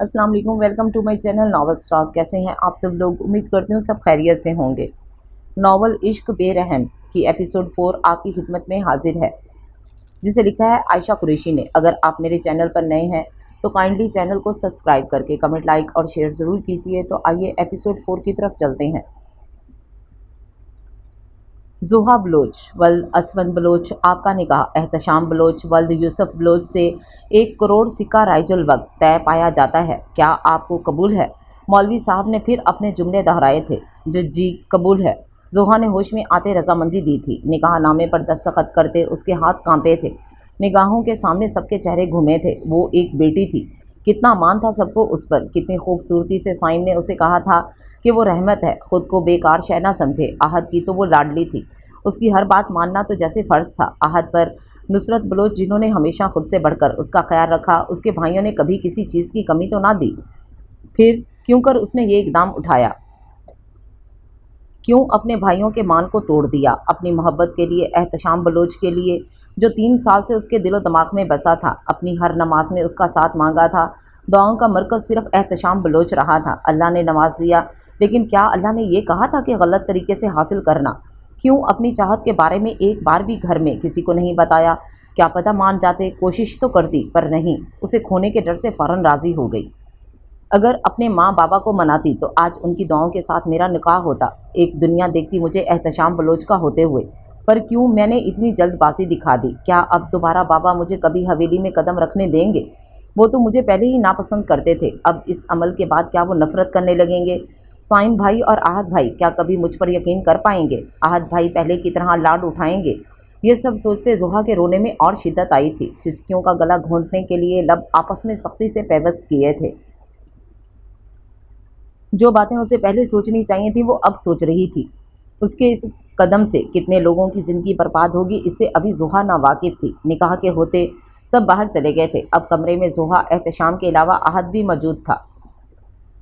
अस्सलाम वालेकुम। Welcome to my channel novel stock. कैसे हैं आप सब लोग? उम्मीद करती हूँ सब खैरियत से होंगे। नॉवल इश्क बेरहम की एपिसोड 4 आपकी खिदमत में हाजिर है, जिसे लिखा है आयशा कुरैशी ने। अगर आप मेरे चैनल पर नए हैं तो काइंडली चैनल को सब्सक्राइब करके कमेंट, लाइक और शेयर ज़रूर कीजिए। तो आइए एपिसोड 4 की तरफ चलते हैं। ज़ोहा बलोच वल्द असवंद बलोच आपका निकाह एहतशाम बलोच वल्द यूसुफ बलोच से 1 करोड़ सिक्का राइजुल वक्त तय पाया जाता है। क्या आपको कबूल है? मौलवी साहब ने फिर अपने जुमले दोहराए थे। जी कबूल है। ज़ोहा ने होश में आते रजामंदी दी थी। निकाह नामे पर दस्तखत करते उसके हाथ कांपे थे। निगाहों के सामने सबके चेहरे घूमे थे। वो एक बेटी थी। कितना मान था सबको उस पर। कितनी खूबसूरती से साइम ने उसे कहा था कि वो रहमत है। खुद को बेकार शय ना समझे। आहद की तो वो लाडली थी। उसकी हर बात मानना तो जैसे फ़र्ज़ था। आहद पर नुसरत बलोच, जिन्होंने हमेशा खुद से बढ़कर उसका ख्याल रखा, उसके भाइयों ने कभी किसी चीज़ की कमी तो ना दी। फिर क्यों कर उसने ये इक़दाम उठाया? क्यों अपने भाइयों के मान को तोड़ दिया? अपनी मोहब्बत के लिए, एहतशाम बलोच के लिए, जो 3 साल से उसके दिलो दिमाग में बसा था। अपनी हर नमाज में उसका साथ मांगा था। दुआओं का मरकज़ सिर्फ एहतशाम बलोच रहा था। अल्लाह ने नवाज दिया, लेकिन क्या अल्लाह ने ये कहा था कि गलत तरीके से हासिल करना? क्यों अपनी चाहत के बारे में एक बार भी घर में किसी को नहीं बताया? क्या पता मान जाते। कोशिश तो करती, पर नहीं। उसे खोने के डर से फ़ौरन राज़ी हो गई। अगर अपने माँ बाबा को मनाती तो आज उनकी दुआओं के साथ मेरा निकाह होता। एक दुनिया देखती मुझे एहतशाम बलोच का होते हुए। पर क्यों मैंने इतनी जल्दबाजी दिखा दी? क्या अब दोबारा बाबा मुझे कभी हवेली में कदम रखने देंगे? वो तो मुझे पहले ही नापसंद करते थे। अब इस अमल के बाद क्या वो नफ़रत करने लगेंगे? साइम भाई और आहद भाई क्या कभी मुझ पर यकीन कर पाएंगे? आहद भाई पहले की तरह लाड उठाएंगे? ये सब सोचते ज़ोहा के रोने में और शिद्दत आई थी। सिसकियों का गला घोंटने के लिए लब आपस में सख्ती से पेवस्त किए थे। जो बातें उसे पहले सोचनी चाहिए थी वो अब सोच रही थी। उसके इस कदम से कितने लोगों की ज़िंदगी बर्बाद होगी, इससे अभी ज़ोहा नावाकिफ़ थी। निकाह के होते सब बाहर चले गए थे। अब कमरे में ज़ोहा, एहतशाम के अलावा आहद भी मौजूद था।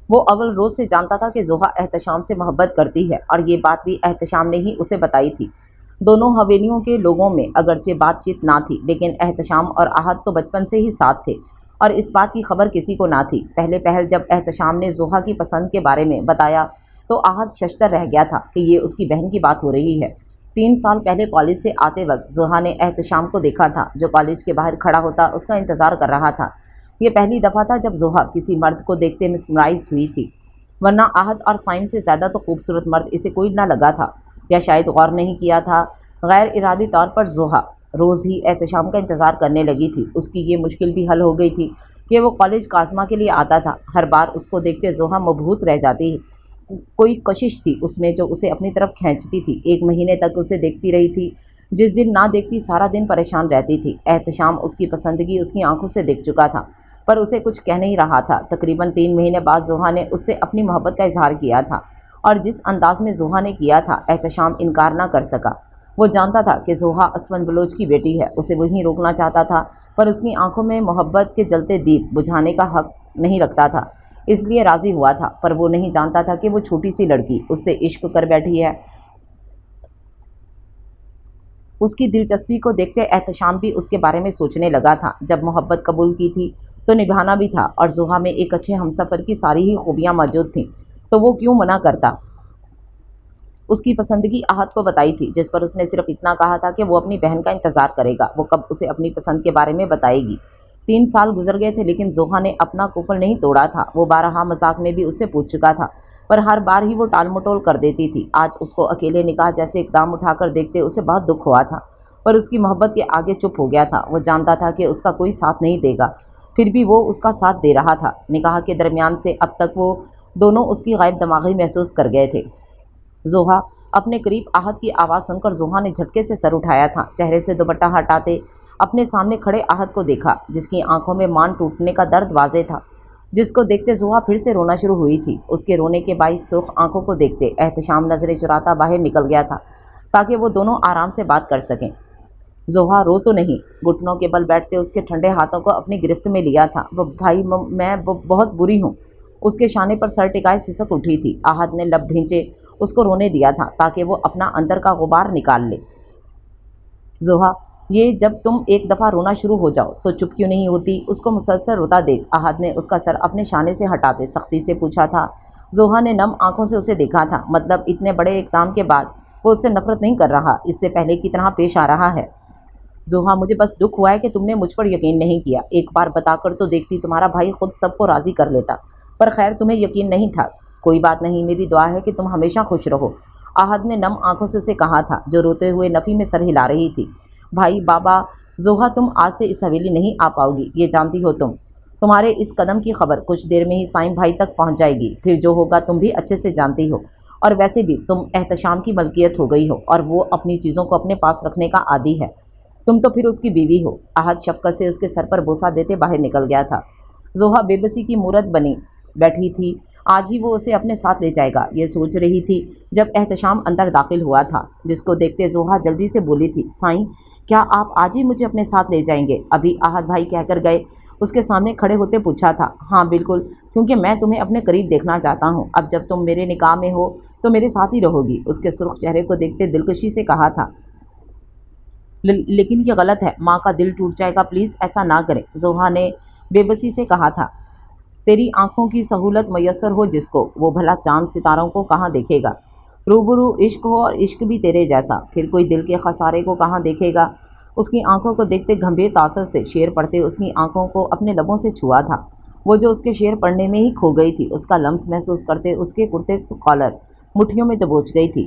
वो अव्वल रोज़ से जानता था कि ज़ोहा एहतशाम से मोहब्बत करती है, और ये बात भी एहतशाम ने ही उसे बताई थी। दोनों हवेलियों के लोगों में अगरचे बातचीत ना थी, लेकिन एहतशाम और आहद तो बचपन से ही साथ थे, और इस बात की खबर किसी को ना थी। पहले पहल जब एहतशाम ने ज़ोहा की पसंद के बारे में बताया तो आहद शशदर रह गया था कि ये उसकी बहन की बात हो रही है। 3 साल पहले कॉलेज से आते वक्त ज़ोहा ने एहतशाम को देखा था, जो कॉलेज के बाहर खड़ा होता उसका इंतज़ार कर रहा था। ये पहली दफ़ा था जब ज़ोहा किसी मर्द को देखते मिसमराइज़ हुई थी, वरना आहद और साइम से ज़्यादा तो खूबसूरत मर्द इसे कोई ना लगा था, या शायद गौर नहीं किया था। गैर इरादी तौर पर ज़ोहा रोज़ ही एहतशाम का इंतज़ार करने लगी थी। उसकी ये मुश्किल भी हल हो गई थी कि वो कॉलेज काज़मा के लिए आता था। हर बार उसको देखते ज़ोहा मबहूत रह जाती। कोई कशिश थी उसमें जो उसे अपनी तरफ खींचती थी। 1 महीने तक उसे देखती रही थी। जिस दिन ना देखती सारा दिन परेशान रहती थी। एहतशाम उसकी पसंदगी उसकी आंखों से दिख चुका था, पर उसे कुछ कह नहीं रहा था। तकरीबन 3 महीने बाद ज़ोहा ने उससे अपनी मोहब्बत का इजहार किया था, और जिस अंदाज में ज़ोहा ने किया था, एहतशाम इनकार ना कर सका। वो जानता था कि ज़ोहा असवंद बलोच की बेटी है। उसे वहीं रोकना चाहता था, पर उसकी आंखों में मोहब्बत के जलते दीप बुझाने का हक नहीं रखता था, इसलिए राज़ी हुआ था। पर वो नहीं जानता था कि वो छोटी सी लड़की उससे इश्क कर बैठी है। उसकी दिलचस्पी को देखते एहतशाम भी उसके बारे में सोचने लगा था। जब मोहब्बत कबूल की थी तो निभाना भी था, और ज़ोहा में एक अच्छे हमसफ़र की सारी ही खूबियाँ मौजूद थीं, तो वो क्यों मना करता। उसकी पसंदगी आहद को बताई थी, जिस पर उसने सिर्फ इतना कहा था कि वो अपनी बहन का इंतज़ार करेगा। वो कब उसे अपनी पसंद के बारे में बताएगी। 3 साल गुजर गए थे, लेकिन ज़ोहा ने अपना कुफल नहीं तोड़ा था। वो बारहा मजाक में भी उससे पूछ चुका था, पर हर बार ही वो टाल मटोल कर देती थी। आज उसको अकेले निकाह जैसे इक़दाम उठाकर देखते उसे बहुत दुख हुआ था, पर उसकी मोहब्बत के आगे चुप हो गया था। वो जानता था कि उसका कोई साथ नहीं देगा, फिर भी वो उसका साथ दे रहा था। निकाह के दरमियान से अब तक वो दोनों उसकी गैब दमागी महसूस कर गए थे। ज़ोहा अपने करीब आहद की आवाज़ सुनकर ज़ोहा ने झटके से सर उठाया था। चेहरे से दुपट्टा हटाते अपने सामने खड़े आहद को देखा, जिसकी आंखों में मान टूटने का दर्द वाज़े था, जिसको देखते ज़ोहा फिर से रोना शुरू हुई थी। उसके रोने के बाइस सुर्ख आंखों को देखते एहतशाम नज़रें चुराता बाहर निकल गया था, ताकि वो दोनों आराम से बात कर सकें। ज़ोहा रो तो नहीं। घुटनों के बल बैठते उसके ठंडे हाथों को अपनी गिरफ्त में लिया था। वो भाई मैं बहुत बुरी हूँ। उसके शाने पर सर टिकाए सिसक उठी थी। आहद ने लब भींचे उसको रोने दिया था, ताकि वो अपना अंदर का गुबार निकाल ले। ज़ोहा یہ جب تم ایک دفعہ رونا شروع ہو جاؤ تو چپ کیوں نہیں ہوتی؟ اس کو مسلسل روتا دیکھ احد نے اس کا سر اپنے شانے سے ہٹاتے سختی سے پوچھا تھا۔ زوہا نے نم آنکھوں سے اسے دیکھا تھا، مطلب اتنے بڑے اقدام کے بعد وہ اس سے نفرت نہیں کر رہا، اس سے پہلے کی طرح پیش آ رہا ہے۔ زوہا مجھے بس دکھ ہوا ہے کہ تم نے مجھ پر یقین نہیں کیا، ایک بار بتا کر تو دیکھتی، تمہارا بھائی خود سب کو راضی کر لیتا، پر خیر تمہیں یقین نہیں تھا۔ کوئی بات نہیں، میری دعا ہے کہ تم ہمیشہ خوش رہو، احد نے نم آنکھوں سے اسے کہا تھا جو روتے ہوئے نفی میں سر ہلا رہی تھی۔ بھائی بابا، زوہا تم آج سے اس حویلی نہیں آ پاؤ گی، یہ جانتی ہو تم۔ تمہارے اس قدم کی خبر کچھ دیر میں ہی سائم بھائی تک پہنچ جائے گی، پھر جو ہوگا تم بھی اچھے سے جانتی ہو، اور ویسے بھی تم احتشام کی ملکیت ہو گئی ہو اور وہ اپنی چیزوں کو اپنے پاس رکھنے کا عادی ہے، تم تو پھر اس کی بیوی ہو۔ احد شفقت سے اس کے سر پر بوسہ دیتے باہر نکل گیا تھا۔ زوہا بے بسی کی مورت بنی بیٹھی تھی، آج ہی وہ اسے اپنے ساتھ لے جائے گا یہ سوچ رہی تھی جب احتشام اندر داخل ہوا تھا، جس کو دیکھتے زوہا جلدی سے بولی تھی، سائیں کیا آپ آج ہی مجھے اپنے ساتھ لے جائیں گے؟ ابھی احد بھائی کہہ کر گئے، اس کے سامنے کھڑے ہوتے پوچھا تھا۔ ہاں بالکل، کیونکہ میں تمہیں اپنے قریب دیکھنا چاہتا ہوں، اب جب تم میرے نکاح میں ہو تو میرے ساتھ ہی رہو گی، اس کے سرخ چہرے کو دیکھتے دلکشی سے کہا تھا۔ لیکن یہ غلط ہے، ماں کا دل ٹوٹ جائے گا، پلیز ایسا نہ کریں، زوہا نے بے بسی سے کہا تھا۔ تیری آنکھوں کی سہولت میسر ہو جس کو، وہ بھلا چاند ستاروں کو کہاں دیکھے گا؟ روبرو عشق ہو اور عشق بھی تیرے جیسا، پھر کوئی دل کے خسارے کو کہاں دیکھے گا؟ اس کی آنکھوں کو دیکھتے گھمبے تاثر سے شعر پڑھتے اس کی آنکھوں کو اپنے لبوں سے چھوا تھا، وہ جو اس کے شعر پڑھنے میں ہی کھو گئی تھی، اس کا لمس محسوس کرتے اس کے کرتے کالر مٹھیوں میں دبوچ گئی تھی۔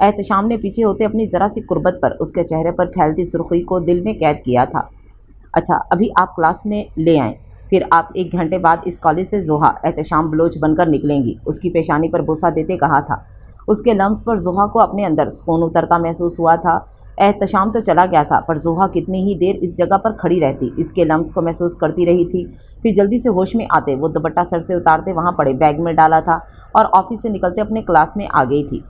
احتشام نے پیچھے ہوتے اپنی ذرا سی قربت پر اس کے چہرے پر پھیلتی سرخی کو دل میں قید کیا تھا۔ اچھا ابھی آپ کلاس میں لے آئیں، پھر آپ 1 گھنٹے بعد اس کالج سے زوہا احتشام بلوچ بن کر نکلیں گی، اس کی پیشانی پر بوسہ دیتے کہا تھا۔ اس کے لمس پر زوہا کو اپنے اندر سکون اترتا محسوس ہوا تھا۔ احتشام تو چلا گیا تھا، پر زوہا کتنی ہی دیر اس جگہ پر کھڑی رہتی، اس کے لمس کو محسوس کرتی رہی تھی، پھر جلدی سے ہوش میں آتے وہ دوپٹہ سر سے اتارتے وہاں پڑے بیگ میں ڈالا تھا اور آفس سے نکلتے اپنے کلاس میں آ گئی تھی۔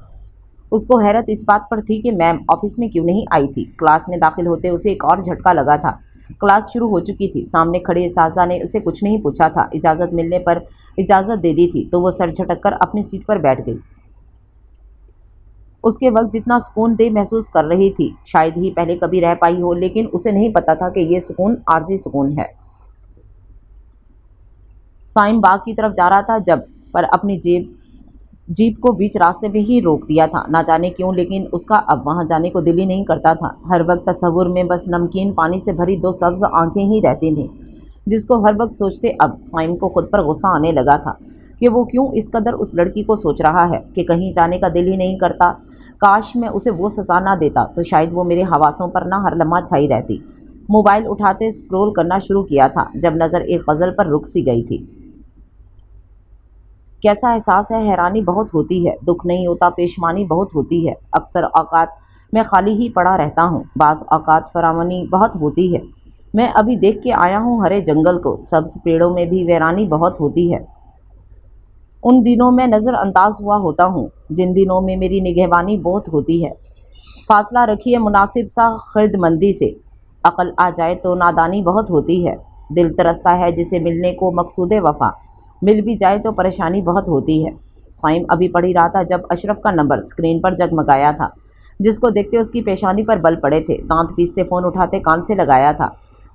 اس کو حیرت اس بات پر تھی کہ میم آفس میں کیوں نہیں آئی تھی۔ کلاس میں داخل ہوتے اسے ایک اور جھٹکا لگا تھا، کلاس شروع ہو چکی تھی، سامنے کھڑے اساتذہ نے اسے کچھ نہیں پوچھا تھا، اجازت ملنے پر اجازت دے دی تھی تو وہ سر جھٹک کر اپنی سیٹ پر بیٹھ گئی۔ اس کے وقت جتنا سکون دہ محسوس کر رہی تھی شاید ہی پہلے کبھی رہ پائی ہو، لیکن اسے نہیں پتا تھا کہ یہ سکون عارضی سکون ہے۔ سائم باغ کی طرف جا رہا تھا جب پر اپنی جیپ کو بیچ راستے میں ہی روک دیا تھا، نہ جانے کیوں، لیکن اس کا اب وہاں جانے کو دل ہی نہیں کرتا تھا۔ ہر وقت تصور میں بس نمکین پانی سے بھری 2 سبز آنکھیں ہی رہتی تھیں، جس کو ہر وقت سوچتے اب سائم کو خود پر غصہ آنے لگا تھا کہ وہ کیوں اس قدر اس لڑکی کو سوچ رہا ہے کہ کہیں جانے کا دل ہی نہیں کرتا۔ کاش میں اسے وہ سزا نہ دیتا تو شاید وہ میرے حواسوں پر نہ ہر لمحہ چھائی رہتی۔ موبائل اٹھاتے سکرول کرنا شروع کیا تھا جب نظر ایک غزل پر رک سی گئی تھی۔ کیسا احساس ہے، حیرانی بہت ہوتی ہے، دکھ نہیں ہوتا، پیشمانی بہت ہوتی ہے، اکثر اوقات میں خالی ہی پڑا رہتا ہوں، بعض اوقات فراوانی بہت ہوتی ہے، میں ابھی دیکھ کے آیا ہوں ہرے جنگل کو، سبز پیڑوں میں بھی ویرانی بہت ہوتی ہے، ان دنوں میں نظر انداز ہوا ہوتا ہوں جن دنوں میں میری نگہبانی بہت ہوتی ہے، فاصلہ رکھیے مناسب سا خردمندی سے، عقل آ جائے تو نادانی بہت ہوتی ہے، دل ترستا ہے جسے ملنے کو مقصود وفا، مل بھی جائے تو پریشانی بہت ہوتی ہے۔ سائم ابھی پڑھ ہی رہا تھا جب اشرف کا نمبر اسکرین پر جگمگایا تھا، جس کو دیکھتے اس کی پیشانی پر بل پڑے تھے، دانت پیستے فون اٹھاتے کان سے لگایا تھا۔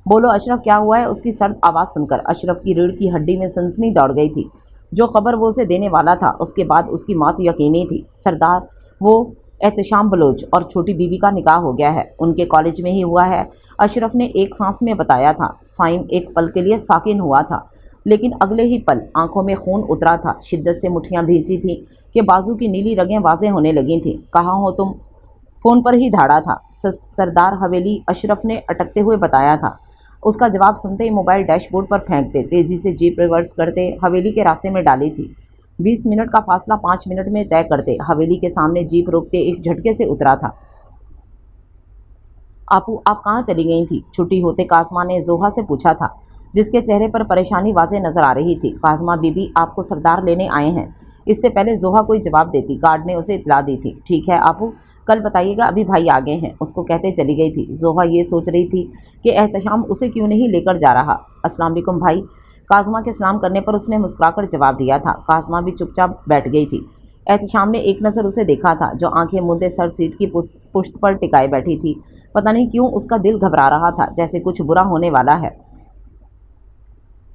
بولو اشرف کیا ہوا ہے؟ اس کی سرد آواز سن کر اشرف کی ریڑھ کی ہڈی میں سنسنی دوڑ گئی تھی، جو خبر وہ اسے دینے والا تھا اس کے بعد اس کی موت یقینی تھی۔ سردار وہ احتشام بلوچ اور چھوٹی بیوی کا نکاح ہو گیا ہے، ان کے کالج میں ہی ہوا ہے، اشرف نے ایک سانس میں بتایا تھا۔ سائم ایک پل کے لیے ساکن ہوا تھا، لیکن اگلے ہی پل آنکھوں میں خون اترا تھا، شدت سے مٹھیاں بھیجی تھیں کہ بازو کی نیلی رگیں واضح ہونے لگی تھیں۔ کہاں ہو تم؟ فون پر ہی دھاڑا تھا۔ سردار حویلی، اشرف نے اٹکتے ہوئے بتایا تھا۔ اس کا جواب سنتے ہی موبائل ڈیش بورڈ پر پھینکتے تیزی سے جیپ ریورس کرتے حویلی کے راستے میں ڈالی تھی۔ 20 منٹ کا فاصلہ 5 منٹ میں طے کرتے حویلی کے سامنے جیپ روکتے ایک جھٹکے سے اترا تھا۔ آپو آپ کہاں چلی گئی تھی؟ چھٹی ہوتے کاظمہ نے زوہا سے پوچھا تھا، جس کے چہرے پر پریشانی واضح نظر آ رہی تھی۔ کاظمہ بی بی آپ کو سردار لینے آئے ہیں۔ اس سے پہلے زوہا کوئی جواب دیتی گارڈ نے اسے اطلاع دی تھی۔ ٹھیک ہے آپو، کل بتائیے گا، ابھی بھائی آگے ہیں، اس کو کہتے چلی گئی تھی۔ زوہا یہ سوچ رہی تھی کہ احتشام اسے کیوں نہیں لے کر جا رہا۔ السلام علیکم بھائی، کاظمہ کے سلام کرنے پر اس نے مسکرا کر جواب دیا تھا۔ کاظمہ بھی چپ چاپ بیٹھ گئی تھی۔ एहतशाम ने एक नज़र उसे देखा था, जो आंखें मूंदे सर सीट की पुश्त पर टिकाए बैठी थी। पता नहीं क्यों उसका दिल घबरा रहा था, जैसे कुछ बुरा होने वाला है।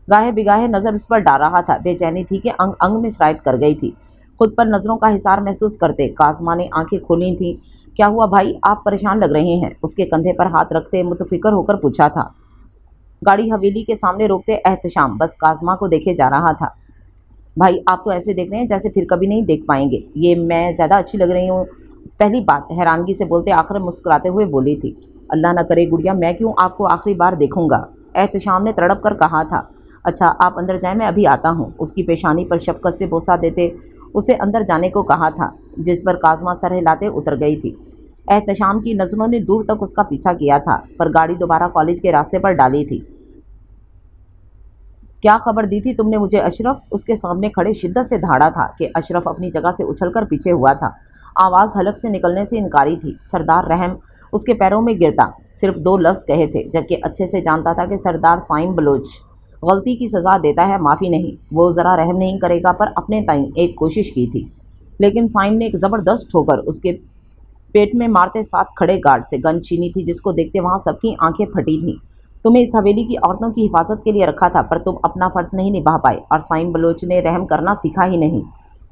गाहे बिगाहे नज़र उस पर डाल रहा था। बेचैनी थी कि अंग अंग में सरायत कर गई थी। खुद पर नज़रों का हिसार महसूस करते काज़मा ने आंखें खोली थीं। क्या हुआ भाई, आप परेशान लग रहे हैं? उसके कंधे पर हाथ रखते मुतफिकर होकर पूछा था। गाड़ी हवेली के सामने रोकते एहतशाम बस काज़मा को देखे जा रहा था। भाई, आप तो ऐसे देख रहे हैं जैसे फिर कभी नहीं देख पाएंगे। ये मैं ज़्यादा अच्छी लग रही हूँ? पहली बात, हैरानगी से बोलते आखिर मुस्कुराते हुए बोली थी। अल्लाह न करे गुड़िया, मैं क्यों आपको आखिरी बार देखूंगा? एहतशाम ने तड़प कर कहा था। अच्छा, आप अंदर जाएं, मैं अभी आता हूँ। उसकी पेशानी पर शफकत से बोसा देते उसे अंदर जाने को कहा था, जिस पर काज़मा सर हिलाते उतर गई थी। एहतशाम की नज़रों ने दूर तक उसका पीछा किया था, पर गाड़ी दोबारा कॉलेज के रास्ते पर डाली थी। क्या खबर दी थी तुमने मुझे अशरफ? उसके सामने खड़े शिद्दत से धाड़ा था कि अशरफ अपनी जगह से उछलकर पीछे हुआ था। आवाज़ हलक से निकलने से इनकारी थी। सरदार रहम उसके पैरों में गिरता। सिर्फ 2 लफ्ज़ कहे थे, जबकि अच्छे से जानता था कि सरदार साइम बलोच गलती की सज़ा देता है, माफ़ी नहीं। वो ज़रा रहम नहीं करेगा, पर अपने ताईं एक कोशिश की थी। लेकिन साइम ने एक ज़बरदस्त ठोकर उसके पेट में मारते साथ खड़े गार्ड से गन छीनी थी, जिसको देखते वहाँ सबकी आंखें फटी थीं। तुम्हें इस हवेली की औरतों की हिफाजत के लिए रखा था, पर तुम अपना फ़र्ज़ नहीं निभा पाए, और साइम बलोच ने रहम करना सीखा ही नहीं।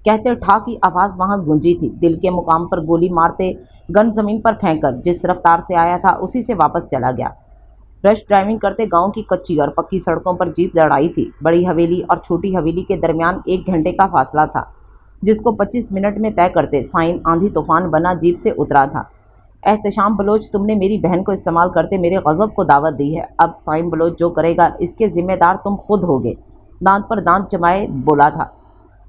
कहते ठा की आवाज़ वहाँ गूंजी थी। दिल के मुकाम पर गोली मारते गन ज़मीन पर फेंककर जिस रफ्तार से आया था उसी से वापस चला गया। रश ड्राइविंग करते गांव की कच्ची और पक्की सड़कों पर जीप दौड़ाई थी। बड़ी हवेली और छोटी हवेली के दरमियान 1 घंटे का फासला था, जिसको 25 मिनट में तय करते साइम आंधी तूफान बना जीप से उतरा था। एहतशाम बलोच, तुमने मेरी बहन को इस्तेमाल करते मेरे गज़ब को दावत दी है। अब साइम बलोच जो करेगा इसके ज़िम्मेदार तुम खुद होगे। दांत पर दांत जमाए बोला था।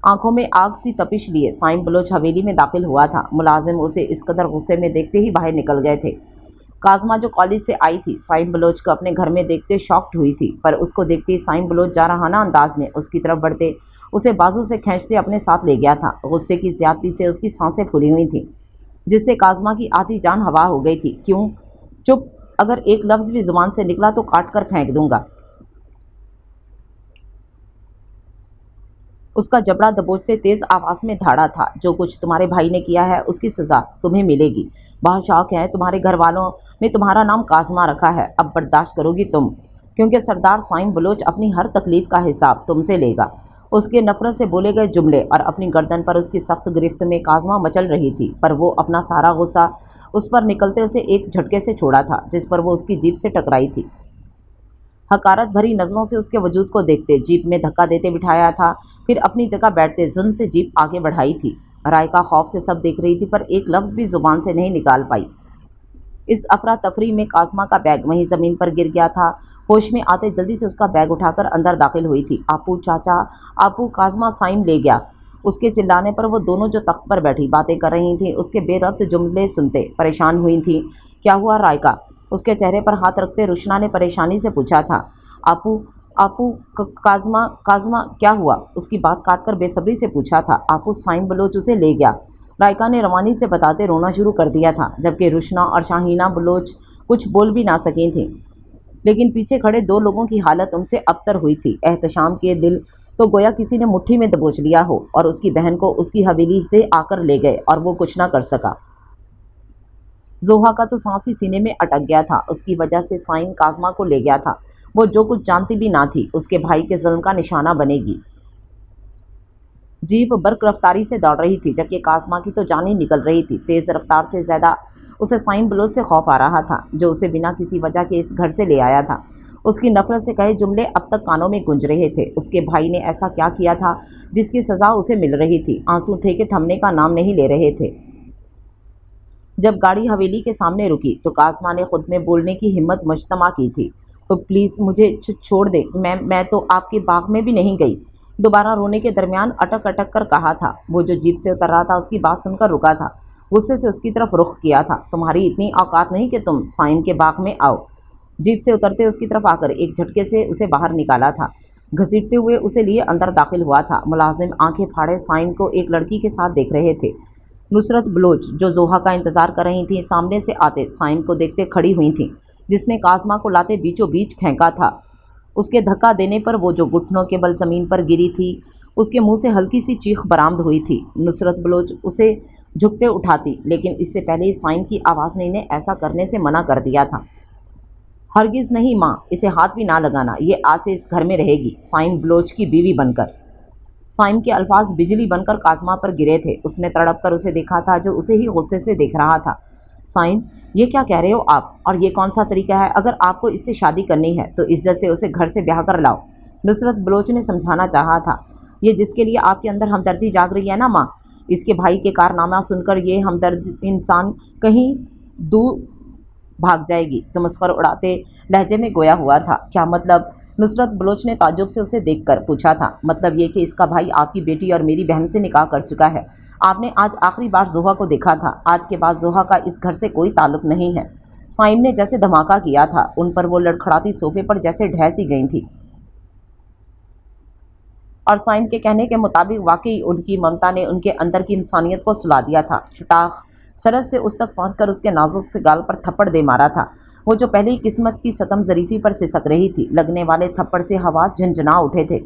आंखों में आग सी तपिश लिए साइम बलोच हवेली में दाखिल हुआ था। मुलाजिम उसे इस कदर गुस्से में देखते ही बाहर निकल गए थे। काज़मा जो कॉलेज से आई थी, साइम बलोच को अपने घर में देखते शॉक्ड हुई थी, पर उसको देखते ही साइम बलोच जारहाना अंदाज में उसकी तरफ बढ़ते उसे बाजू से खींचते अपने साथ ले गया था। गुस्से की ज़्यादती से उसकी सांसें फूली हुई थीं, जिससे काज़मा की आधी जान हवा हो गई थी। क्यों? चुप, अगर एक लफ्ज़ भी ज़ुबान से निकला तो काट कर फेंक दूंगा। उसका जबड़ा दबोचते तेज़ आवाज़ में धाड़ा था। जो कुछ तुम्हारे भाई ने किया है उसकी सज़ा तुम्हें मिलेगी। बहुत शौक है, तुम्हारे घर वालों ने तुम्हारा नाम काज़मा रखा है, अब बर्दाश्त करोगी तुम, क्योंकि सरदार साइम बलोच अपनी हर तकलीफ़ का हिसाब तुमसे लेगा। उसके नफ़रत से बोले गए जुमले और अपनी गर्दन पर उसकी सख्त गिरफ्त में काज़मा मचल रही थी, पर वो अपना सारा गुस्सा उस पर निकलते उसे एक झटके से छोड़ा था, जिस पर वो उसकी जीप से टकराई थी। हकारत भरी नज़रों से उसके वजूद को देखते जीप में धक्का देते बिठाया था, फिर अपनी जगह बैठते जुल्म से जीप आगे बढ़ाई थी। रायका खौफ से सब देख रही थी, पर एक लफ्ज़ भी ज़ुबान से नहीं निकाल पाई। इस अफरा तफरी में काज़मा का बैग वहीं ज़मीन पर गिर गया था। होश में आते जल्दी से उसका बैग उठाकर अंदर दाखिल हुई थी। आपू चाचा, आपू, काज़मा साइम ले गया। उसके चिल्लाने पर वो दोनों जो तख्त पर बैठी बातें कर रही थीं, उसके बेरब्त जुमले सुनते परेशान हुई थीं। क्या हुआ रायका? उसके चेहरे पर हाथ रखते रुशना ने परेशानी से पूछा था। आपू, आपू, काज़मा, काज़मा, क्या हुआ? उसकी बात काटकर बेसब्री से पूछा था। आपू, साइम बलोच उसे ले गया। रायका ने रवानी से बताते रोना शुरू कर दिया था, जबकि रुशना और शाहीना बलोच कुछ बोल भी ना सकी थीं। लेकिन पीछे खड़े 2 लोगों की हालत उनसे अबतर हुई थी। एहतशाम के दिल तो गोया किसी ने मुट्ठी में दबोच लिया हो, और उसकी बहन को उसकी हवेली से आकर ले गए और वो कुछ ना कर सका। जोहा का तो सांस ही सीने में अटक गया था। उसकी वजह से साइम काज़मा को ले गया था। वो जो कुछ जानती भी ना थी, उसके भाई के जुल्म का निशाना बनेगी। जीप बर्क रफ्तारी से दौड़ रही थी, जबकि काज़मा की तो जान ही निकल रही थी। तेज़ रफ्तार से ज़्यादा उसे साइम बलोच से खौफ आ रहा था, जो उसे बिना किसी वजह के इस घर से ले आया था। उसकी नफ़रत से कहे जुमले अब तक कानों में गूंज रहे थे। उसके भाई ने ऐसा क्या किया था जिसकी सज़ा उसे मिल रही थी? आंसू थे कि थमने का नाम नहीं ले रहे थे। जब गाड़ी हवेली के सामने रुकी तो काज़मा ने खुद में बोलने की हिम्मत मुजतमा की थी। तो प्लीज़ मुझे छोड़ दे, मैं तो आपके बाग में भी नहीं गई। दोबारा रोने के दरमियान अटक अटक कर कहा था। वो जो जीप से उतर रहा था उसकी बात सुनकर रुका था। गुस्से से उसकी तरफ रुख किया था। तुम्हारी इतनी औकात नहीं कि तुम साइम के बाग में आओ। जीप से उतरते उसकी तरफ आकर एक झटके से उसे बाहर निकाला था। घसीटते हुए उसे लिए अंदर दाखिल हुआ था। मुलाजिम आंखें फाड़े साइम को एक लड़की के साथ देख रहे थे। नुसरत बलोच, जो जोहा का इंतज़ार कर रही थी, सामने से आते साइम को देखते खड़ी हुई थीं, जिसने काज़मा को लाते बीचों बीच फेंका था। उसके धक्का देने पर वो जो घुटनों के बल ज़मीन पर गिरी थी, اس کے منہ سے ہلکی سی چیخ برآمد ہوئی تھی۔ نصرت بلوچ اسے جھکتے اٹھاتی، لیکن اس سے پہلے سائم کی آواز نے انہیں ایسا کرنے سے منع کر دیا تھا۔ ہرگز نہیں ماں، اسے ہاتھ بھی نہ لگانا، یہ آج سے اس گھر میں رہے گی، سائم بلوچ کی بیوی بن کر۔ سائم کے الفاظ بجلی بن کر کاظمہ پر گرے تھے۔ اس نے تڑپ کر اسے دیکھا تھا جو اسے ہی غصے سے دیکھ رہا تھا۔ سائم، یہ کیا کہہ رہے ہو آپ؟ اور یہ کون سا طریقہ ہے؟ اگر آپ کو اس سے شادی کرنی ہے تو عزت سے اسے گھر سے بیاہ کر لاؤ۔ نصرت بلوچ نے سمجھانا چاہا تھا۔ یہ جس کے لیے آپ کے اندر ہمدردی جاگ رہی ہے نا ماں، اس کے بھائی کے کارنامہ سن کر یہ ہمدرد انسان کہیں دور بھاگ جائے گی۔ تمسخر اڑاتے لہجے میں گویا ہوا تھا۔ کیا مطلب؟ نصرت بلوچ نے تعجب سے اسے دیکھ کر پوچھا تھا۔ مطلب یہ کہ اس کا بھائی آپ کی بیٹی اور میری بہن سے نکاح کر چکا ہے۔ آپ نے آج آخری بار زوہا کو دیکھا تھا۔ آج کے بعد زوہا کا اس گھر سے کوئی تعلق نہیں ہے۔ سائم نے جیسے دھماکہ کیا تھا، ان پر وہ لڑکھڑاتی صوفے پر جیسے ڈھہ سی گئی تھی، اور سائم کے کہنے کے مطابق واقعی ان کی ممتا نے ان کے اندر کی انسانیت کو سلا دیا تھا۔ چٹاخ سرحد سے اس تک پہنچ کر اس کے نازک سے گال پر تھپڑ دے مارا تھا۔ وہ جو پہلے ہی قسمت کی ستم ظریفی پر سسک رہی تھی، لگنے والے تھپڑ سے حواس جھنجھنا اٹھے تھے۔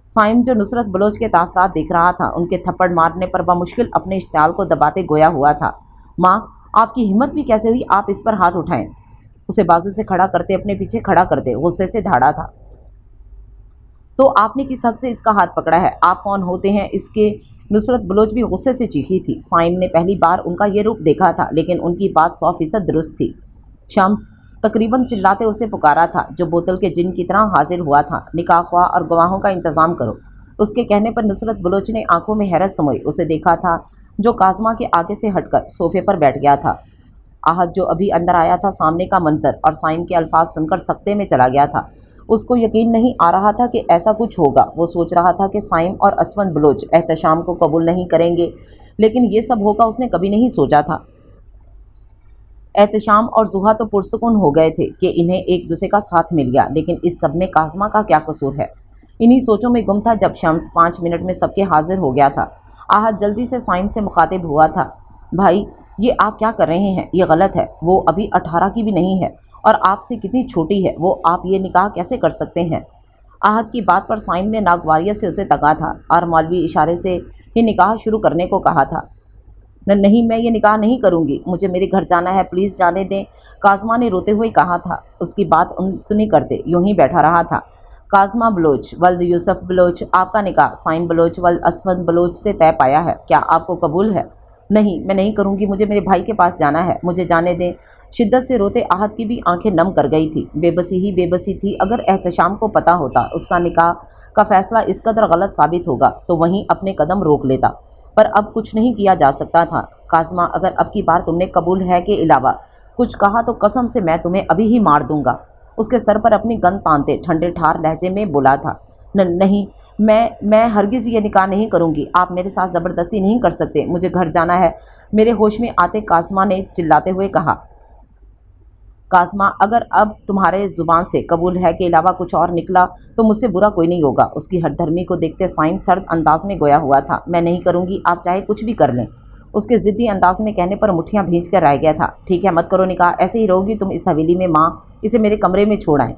سائم جو نصرت بلوچ کے تاثرات دیکھ رہا تھا، ان کے تھپڑ مارنے پر بمشکل اپنے اشتعال کو دباتے گویا ہوا تھا۔ ماں، آپ کی ہمت بھی کیسے ہوئی آپ اس پر ہاتھ اٹھائیں؟ اسے بازو سے کھڑا کرتے اپنے پیچھے کھڑا کرتے غصے سے دھاڑا تھا۔ تو آپ نے کس حق سے اس کا ہاتھ پکڑا ہے؟ آپ کون ہوتے ہیں اس کے؟ نصرت بلوچ بھی غصے سے چیخی تھی۔ سائم نے پہلی بار ان کا یہ روپ دیکھا تھا، لیکن ان کی بات 100% درست تھی۔ شمس تقریباً چلاتے اسے پکارا تھا، جو بوتل کے جن کی طرح حاضر ہوا تھا۔ نکاح خواہ اور گواہوں کا انتظام کرو۔ اس کے کہنے پر نصرت بلوچ نے آنکھوں میں حیرت سموئی اسے دیکھا تھا، جو کاظمہ کے آگے سے ہٹ کر صوفے پر بیٹھ گیا تھا۔ آہت جو ابھی اندر آیا تھا، سامنے کا منظر اور سائم کے الفاظ سن کر سکتے میں چلا گیا تھا۔ اس کو یقین نہیں آ رہا تھا کہ ایسا کچھ ہوگا۔ وہ سوچ رہا تھا کہ سائم اور اسفند بلوچ احتشام کو قبول نہیں کریں گے، لیکن یہ سب ہوگا اس نے کبھی نہیں سوچا تھا۔ احتشام اور زوہا تو پرسکون ہو گئے تھے کہ انہیں ایک دوسرے کا ساتھ مل گیا، لیکن اس سب میں کاظمہ کا کیا قصور ہے؟ انہی سوچوں میں گم تھا جب شمس 5 منٹ میں سب کے حاضر ہو گیا تھا۔ آہت جلدی سے سائم سے مخاطب ہوا تھا۔ بھائی، یہ آپ کیا کر رہے ہیں؟ یہ غلط ہے۔ وہ ابھی 18 کی بھی نہیں ہے اور آپ سے کتنی چھوٹی ہے، وہ آپ یہ نکاح کیسے کر سکتے ہیں؟ آہت کی بات پر سائم نے ناگواریت سے اسے تکا تھا اور مولوی اشارے سے یہ نکاح شروع کرنے کو کہا تھا۔ نہیں، میں یہ نکاح نہیں کروں گی، مجھے میرے گھر جانا ہے، پلیز جانے دیں، کاظمہ نے روتے ہوئے کہا تھا۔ اس کی بات سنی کرتے یوں ہی بیٹھا رہا تھا۔ کاظمہ بلوچ ولد یوسف بلوچ، آپ کا نکاح سائم بلوچ ولد اسفند بلوچ سے طے پایا ہے، کیا آپ کو قبول ہے؟ نہیں، میں نہیں کروں گی، مجھے میرے بھائی کے پاس جانا ہے، مجھے جانے دیں۔ شدت سے روتے آہت کی بھی آنکھیں نم کر گئی تھی۔ بے بسی ہی بے بسی تھی۔ اگر احتشام کو پتہ ہوتا اس کا نکاح کا فیصلہ اس قدر غلط ثابت ہوگا تو وہیں اپنے قدم روک لیتا، پر اب کچھ نہیں کیا جا سکتا تھا۔ کاظمہ، اگر اب کی بار تم نے قبول ہے کے علاوہ کچھ کہا تو قسم سے میں تمہیں ابھی ہی مار دوں گا۔ اس کے سر پر اپنی گن تانتے ٹھنڈے ٹھار لہجے میں بولا تھا۔ نہیں، میں ہرگز یہ نکاح نہیں کروں گی، آپ میرے ساتھ زبردستی نہیں کر سکتے، مجھے گھر جانا ہے، میرے ہوش میں آتے کاظمہ نے چلاتے ہوئے کہا۔ کاظمہ، اگر اب تمہارے زبان سے قبول ہے کے علاوہ کچھ اور نکلا تو مجھ سے برا کوئی نہیں ہوگا۔ اس کی ہٹ دھرمی کو دیکھتے سائم سرد انداز میں گویا ہوا تھا۔ میں نہیں کروں گی، آپ چاہے کچھ بھی کر لیں۔ اس کے ضدی انداز میں کہنے پر مٹھیاں بھینچ کر رہ گیا تھا۔ ٹھیک ہے، مت کرو نکاح، ایسے ہی رہو گی تم اس حویلی میں؟ ماں، اسے میرے کمرے میں چھوڑ آئیں۔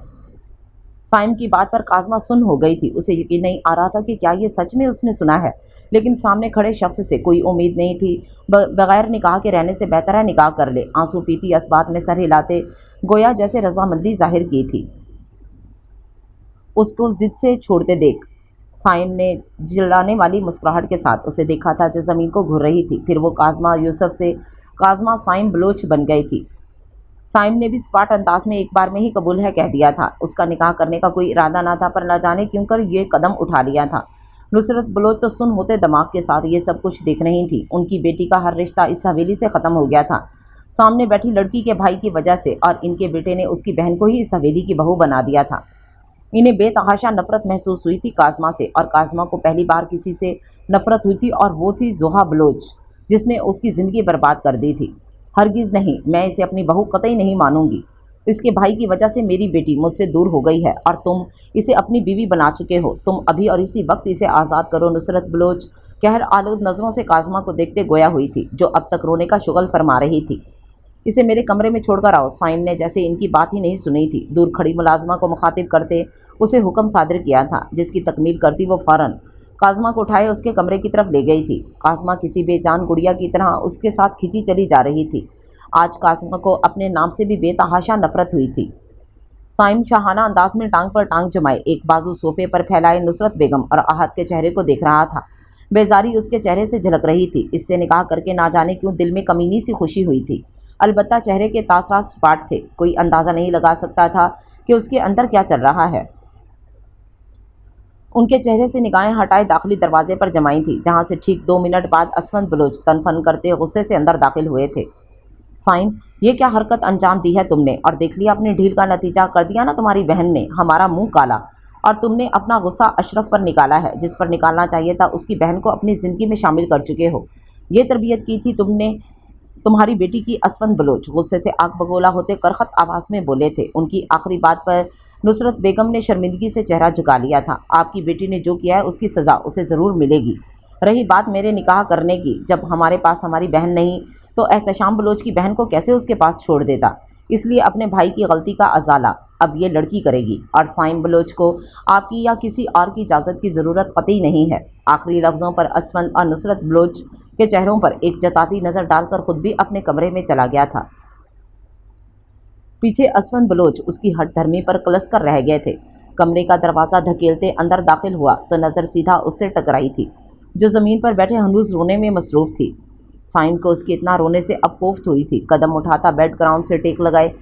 سائم کی بات پر کاظمہ سن ہو گئی تھی۔ اسے یقین نہیں آ رہا تھا کہ کیا یہ سچ میں اس نے سنا ہے، لیکن سامنے کھڑے شخص سے کوئی امید نہیں تھی۔ بغیر نکاح کے رہنے سے بہتر ہے نکاح کر لے۔ آنسو پیتی اس بات میں سر ہلاتے گویا جیسے رضامندی ظاہر کی تھی۔ اس کو ضد سے چھوڑتے دیکھ سائم نے جلانے والی مسکراہٹ کے ساتھ اسے دیکھا تھا جو زمین کو گھر رہی تھی۔ پھر وہ کاظمہ یوسف سے کاظمہ سائم بلوچ بن گئی تھی۔ سائم نے بھی سپاٹ انداز میں ایک بار میں ہی قبول ہے کہہ دیا تھا۔ اس کا نکاح کرنے کا کوئی ارادہ نہ تھا، پر نہ جانے کیوں کر یہ قدم اٹھا لیا تھا۔ نصرت بلوچ تو سن ہوتے دماغ کے ساتھ یہ سب کچھ دیکھ رہی تھی۔ ان کی بیٹی کا ہر رشتہ اس حویلی سے ختم ہو گیا تھا، سامنے بیٹھی لڑکی کے بھائی کی وجہ سے، اور ان کے بیٹے نے اس کی بہن کو ہی اس حویلی کی بہو بنا دیا تھا۔ انہیں بے تحاشا نفرت محسوس ہوئی تھی کاظمہ سے، اور کاظمہ کو پہلی بار کسی سے نفرت ہوئی تھی، اور وہ تھی زوہا بلوچ، جس نے اس کی زندگی برباد کر دی تھی۔ ہرگز نہیں، میں اسے اپنی بہو قطعی نہیں مانوں گی۔ اس کے بھائی کی وجہ سے میری بیٹی مجھ سے دور ہو گئی ہے، اور تم اسے اپنی بیوی بنا چکے ہو۔ تم ابھی اور اسی وقت اسے آزاد کرو۔ نصرت بلوچ قہر آلود نظروں سے کاظمہ کو دیکھتے گویا ہوئی تھی، جو اب تک رونے کا شغل فرما رہی تھی۔ اسے میرے کمرے میں چھوڑ کر آؤ۔ سائم نے جیسے ان کی بات ہی نہیں سنی تھی، دور کھڑی ملازمہ کو مخاطب کرتے اسے حکم صادر کیا تھا، جس کی تکمیل کرتی وہ فوراً काज़मा को उठाए उसके कमरे की तरफ ले गई थी। काज़मा किसी बेजान गुड़िया की तरह उसके साथ खिंची चली जा रही थी। आज काज़मा को अपने नाम से भी बेतहाशा नफरत हुई थी। साइम शाहाना अंदाज में टांग पर टांग जमाए एक बाजू सोफे पर फैलाए नुसरत बेगम और आहत के चेहरे को देख रहा था। बेजारी उसके चेहरे से झलक रही थी। इससे निकाह करके ना जाने क्यों दिल में कमीनी सी खुशी हुई थी। अलबत्ता चेहरे के तासरात सपाट थे। कोई अंदाज़ा नहीं लगा सकता था कि उसके अंदर क्या चल रहा है। उनके चेहरे से निगाहें हटाए दाखिली दरवाजे पर जमाई थी, जहां से ठीक 2 मिनट बाद असफंद बलोच तनफन करते गुस्से से अंदर दाखिल हुए थे। साइम, ये क्या हरकत अंजाम दी है तुमने, और देख लिया अपनी ढील का नतीजा। कर दिया ना तुम्हारी बहन ने हमारा मुंह काला, और तुमने अपना गुस्सा अशरफ पर निकाला है, जिस पर निकालना चाहिए था। उसकी बहन को अपनी ज़िंदगी में शामिल कर चुके हो। ये तरबियत की थी तुमने तुम्हारी बेटी की। असफंद बलोच गुस्से से आग बगोला होते करखत आवाज़ में बोले थे। उनकी आखिरी बात पर नुसरत बेगम ने शर्मिंदगी से चेहरा झुका लिया था। आपकी बेटी ने जो किया है उसकी सज़ा उसे ज़रूर मिलेगी। रही बात मेरे निकाह करने की, जब हमारे पास हमारी बहन नहीं तो एहतशाम बलोच की बहन को कैसे उसके पास छोड़ देता। इसलिए अपने भाई की गलती का अजाला अब ये लड़की करेगी, और साइम बलोच को आपकी या किसी और की इजाज़त की ज़रूरत कतई नहीं है। आखिरी लफ्ज़ों पर असफंद और नुसरत बलोच के चेहरों पर एक जताती नज़र डालकर खुद भी अपने कमरे में चला गया था। पीछे असफंद बलोच उसकी हठधर्मी पर कलस कर रह गए थे। कमरे का दरवाज़ा धकेलते अंदर दाखिल हुआ तो नज़र सीधा उससे टकराई थी, जो ज़मीन पर बैठे हनूस रोने में मसरूफ़ थी। साइम को उसके इतना रोने से अब कोफ्त हुई थी। कदम उठाता बेड ग्राउंड से टेक लगाए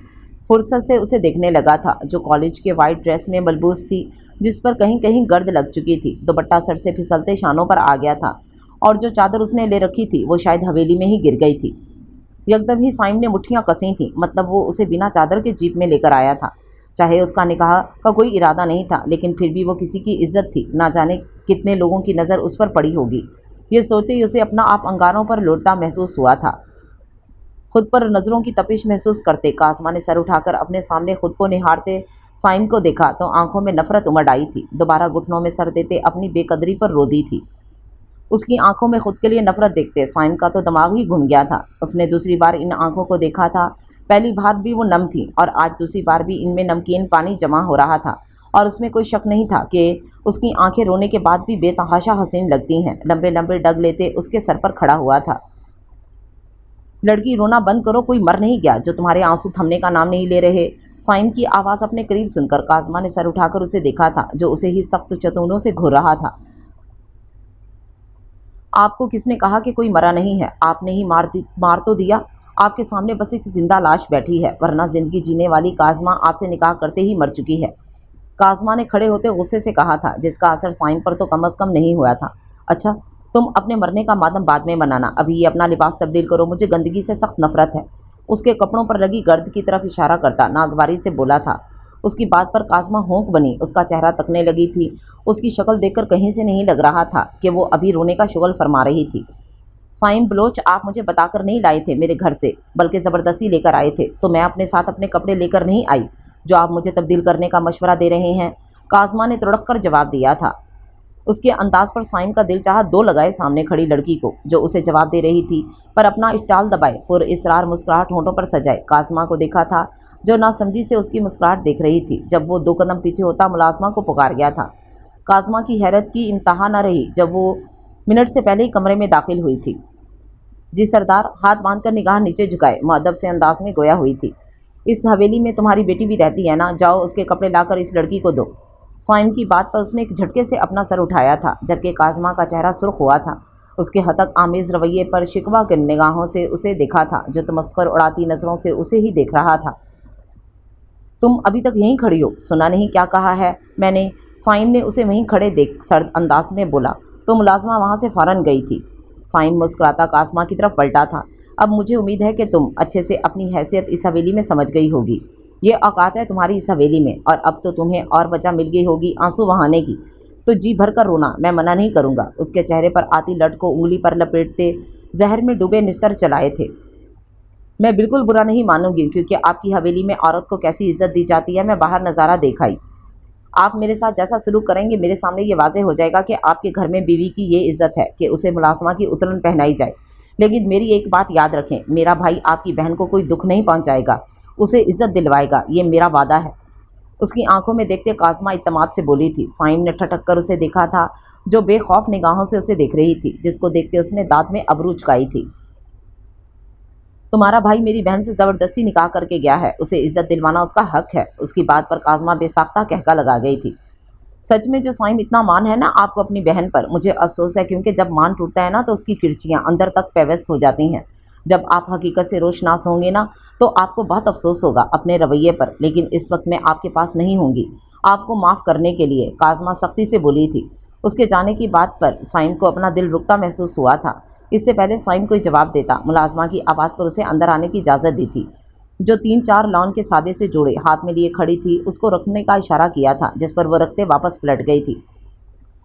फुर्सत से उसे देखने लगा था, जो कॉलेज के वाइट ड्रेस में मलबूस थी, जिस पर कहीं कहीं गर्द लग चुकी थी। दुपट्टा सर से फिसलते शानों पर आ गया था, और जो चादर उसने ले रखी थी वो शायद हवेली में ही गिर गई थी। यकदम ही साइम ने मुट्ठियाँ कसी थीं, मतलब वो उसे बिना चादर के जीप में लेकर आया था। चाहे उसका निकाह का कोई इरादा नहीं था, लेकिन फिर भी वो किसी की इज्जत थी। ना जाने कितने लोगों की नज़र उस पर पड़ी होगी। ये सोचते ही उसे अपना आप अंगारों पर लौटता महसूस हुआ था। खुद पर नज़रों की तपिश महसूस करते काज़मा ने सर उठाकर अपने सामने खुद को निहारते साइम को देखा तो आंखों में नफरत उमड़ आई थी। दोबारा घुटनों में सर देते अपनी बेकदरी पर रो दी थी। उसकी आंखों में खुद के लिए नफरत देखते साइम का तो दिमाग ही घूम गया था। उसने दूसरी बार इन आंखों को देखा था। पहली बार भी वो नम थी, और आज दूसरी बार भी इनमें नमकीन पानी जमा हो रहा था, और उसमें कोई शक नहीं था कि उसकी आंखें रोने के बाद भी बेतहाशा हसीन लगती हैं। लंबे लंबे डग लेते उसके सर पर खड़ा हुआ था। लड़की, रोना बंद करो, कोई मर नहीं गया जो तुम्हारे आंसू थमने का नाम नहीं ले रहे। साइम की आवाज़ अपने करीब सुनकर काज़मा ने सर उठाकर उसे देखा था, जो उसे ही सख्त चतुनों से घूर रहा था। आपको किसने कहा कि कोई मरा नहीं है? आपने ही मार तो दिया। आपके सामने बस एक जिंदा लाश बैठी है, वरना जिंदगी जीने वाली काज़मा आपसे निकाह करते ही मर चुकी है। काज़मा ने खड़े होते गुस्से से कहा था, जिसका असर साइम पर तो कम अज़ कम नहीं हुआ था। अच्छा, तुम अपने मरने का मातम बाद में मनाना, अभी ये अपना लिबास तब्दील करो। मुझे गंदगी से सख्त नफरत है। उसके कपड़ों पर लगी गर्द की तरफ इशारा करता नागवारी से बोला था। उसकी बात पर काज़मा होंक बनी, उसका चेहरा तकने लगी थी। उसकी शक्ल देखकर कहीं से नहीं लग रहा था कि वो अभी रोने का शुगल फरमा रही थी। साइम बलोच, आप मुझे बताकर नहीं लाए थे मेरे घर से, बल्कि ज़बरदस्ती लेकर आए थे। तो मैं अपने साथ अपने कपड़े लेकर नहीं आई जो आप मुझे तब्दील करने का मशवरा दे रहे हैं। काज़मा ने तड़क कर जवाब दिया था। उसके अंदाज पर साइम का दिल चाहा दो लगाए सामने खड़ी लड़की को, जो उसे जवाब दे रही थी, पर अपना इस्टाल दबाए पुरइसरार मुस्कुराहट होंठों पर सजाए। काज़मा को देखा था, जो नासमझी से उसकी मुस्कुराहट देख रही थी। जब वो 2 कदम पीछे होता मुलाजमा को पुकार गया था। काज़मा की हैरत की इंतहा न रही जब वो मिनट से पहले ही कमरे में दाखिल हुई थी। जी सरदार, हाथ बांधकर निगाह नीचे झुकाए मुअद्दब से अंदाज में गोया हुई थी। इस हवेली में तुम्हारी बेटी भी रहती है ना? जाओ उसके कपड़े लाकर इस लड़की को दो। साइम की बात पर उसने एक झटके से अपना सर उठाया था, जबकि काज़मा का चेहरा सुर्ख हुआ था। उसके हतक आमेज़ रवैये पर शिकवा के निगाहों से उसे देखा था, जो तमस्खर उड़ाती नज़रों से उसे ही देख रहा था। तुम अभी तक यहीं खड़ी हो, सुना नहीं क्या कहा है मैंने? साइम ने उसे वहीं खड़े देख सर्द अंदाज में बोला। तो मुलाजमा वहाँ से फ़ौरन गई थी। साइम मुस्कुराता काज़मा की तरफ पलटा था। अब मुझे उम्मीद है कि तुम अच्छे से अपनी हैसियत इस हवेली में समझ गई होगी। ये औकात है तुम्हारी इस हवेली में, और अब तो तुम्हें और वजह मिल गई होगी आंसू बहाने की। तो जी भर कर रोना, मैं मना नहीं करूँगा। उसके चेहरे पर आती लट को उंगली पर लपेटते जहर में डूबे निस्तर चलाए थे। मैं बिल्कुल बुरा नहीं मानूंगी, क्योंकि आपकी हवेली में औरत को कैसी इज्जत दी जाती है मैं बाहर नज़ारा देखाई। आप मेरे साथ जैसा सलूक करेंगे, मेरे सामने ये वाज़े हो जाएगा कि आपके घर में बीवी की ये इज्जत है कि उसे मुलाजमा की उतरन पहनाई जाए। लेकिन मेरी एक बात याद रखें, मेरा भाई आपकी बहन को कोई दुख नहीं पहुंचाएगा, उसे इज्जत दिलवाएगा, ये मेरा वादा है। اس کی آنکھوں میں دیکھتے کاظمہ اعتماد سے بولی تھی۔ صائم نے ٹھٹک کر اسے دیکھا تھا، جو بے خوف نگاہوں سے اسے دیکھ رہی تھی، جس کو دیکھتے اس نے دانت میں ابرو چکائی تھی۔ تمہارا بھائی میری بہن سے زبردستی نکاح کر کے گیا ہے، اسے عزت دلوانا اس کا حق ہے۔ اس کی بات پر کاظمہ بے ساختہ قہقہ لگا گئی تھی۔ سچ میں جو صائم اتنا مان ہے نا آپ کو اپنی بہن پر، مجھے افسوس ہے، کیونکہ جب مان ٹوٹتا ہے نا تو اس کی کرچیاں اندر تک پیوست ہو جاتی ہیں۔ جب آپ حقیقت سے روشناس ہوں گے نا تو آپ کو بہت افسوس ہوگا اپنے رویے پر، لیکن اس وقت میں آپ کے پاس نہیں ہوں گی آپ کو معاف کرنے کے لیے، کاظمہ سختی سے بولی تھی۔ اس کے جانے کی بات پر صائم کو اپنا دل رکتا محسوس ہوا تھا۔ اس سے پہلے صائم کوئی جواب دیتا، ملازمہ کی آواز پر اسے اندر آنے کی اجازت دی تھی، جو 3-4 لان کے سادے سے جوڑے ہاتھ میں لیے کھڑی تھی۔ اس کو رکھنے کا اشارہ کیا تھا، جس پر وہ رکھتے واپس پلٹ گئی تھی۔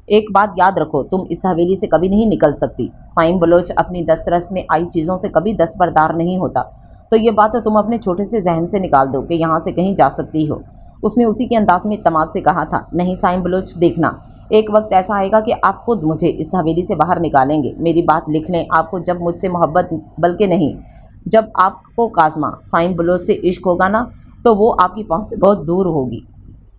ایک بات یاد رکھو، تم اس حویلی سے کبھی نہیں نکل سکتی۔ صائم بلوچ اپنی دسترس میں آئی چیزوں سے کبھی دستبردار نہیں ہوتا، تو یہ بات تو تم اپنے چھوٹے سے ذہن سے نکال دو کہ یہاں سے کہیں جا سکتی ہو۔ اس نے اسی کے انداز میں اعتماد سے کہا تھا۔ نہیں صائم بلوچ، دیکھنا ایک وقت ایسا آئے گا کہ آپ خود مجھے اس حویلی سے باہر نکالیں گے۔ میری بات لکھ لیں، آپ کو جب مجھ سے محبت، بلکہ نہیں، جب آپ کو کاظمہ صائم بلوچ سے عشق ہوگا نا تو وہ آپ کی پہنچ سے بہت دور ہوگی۔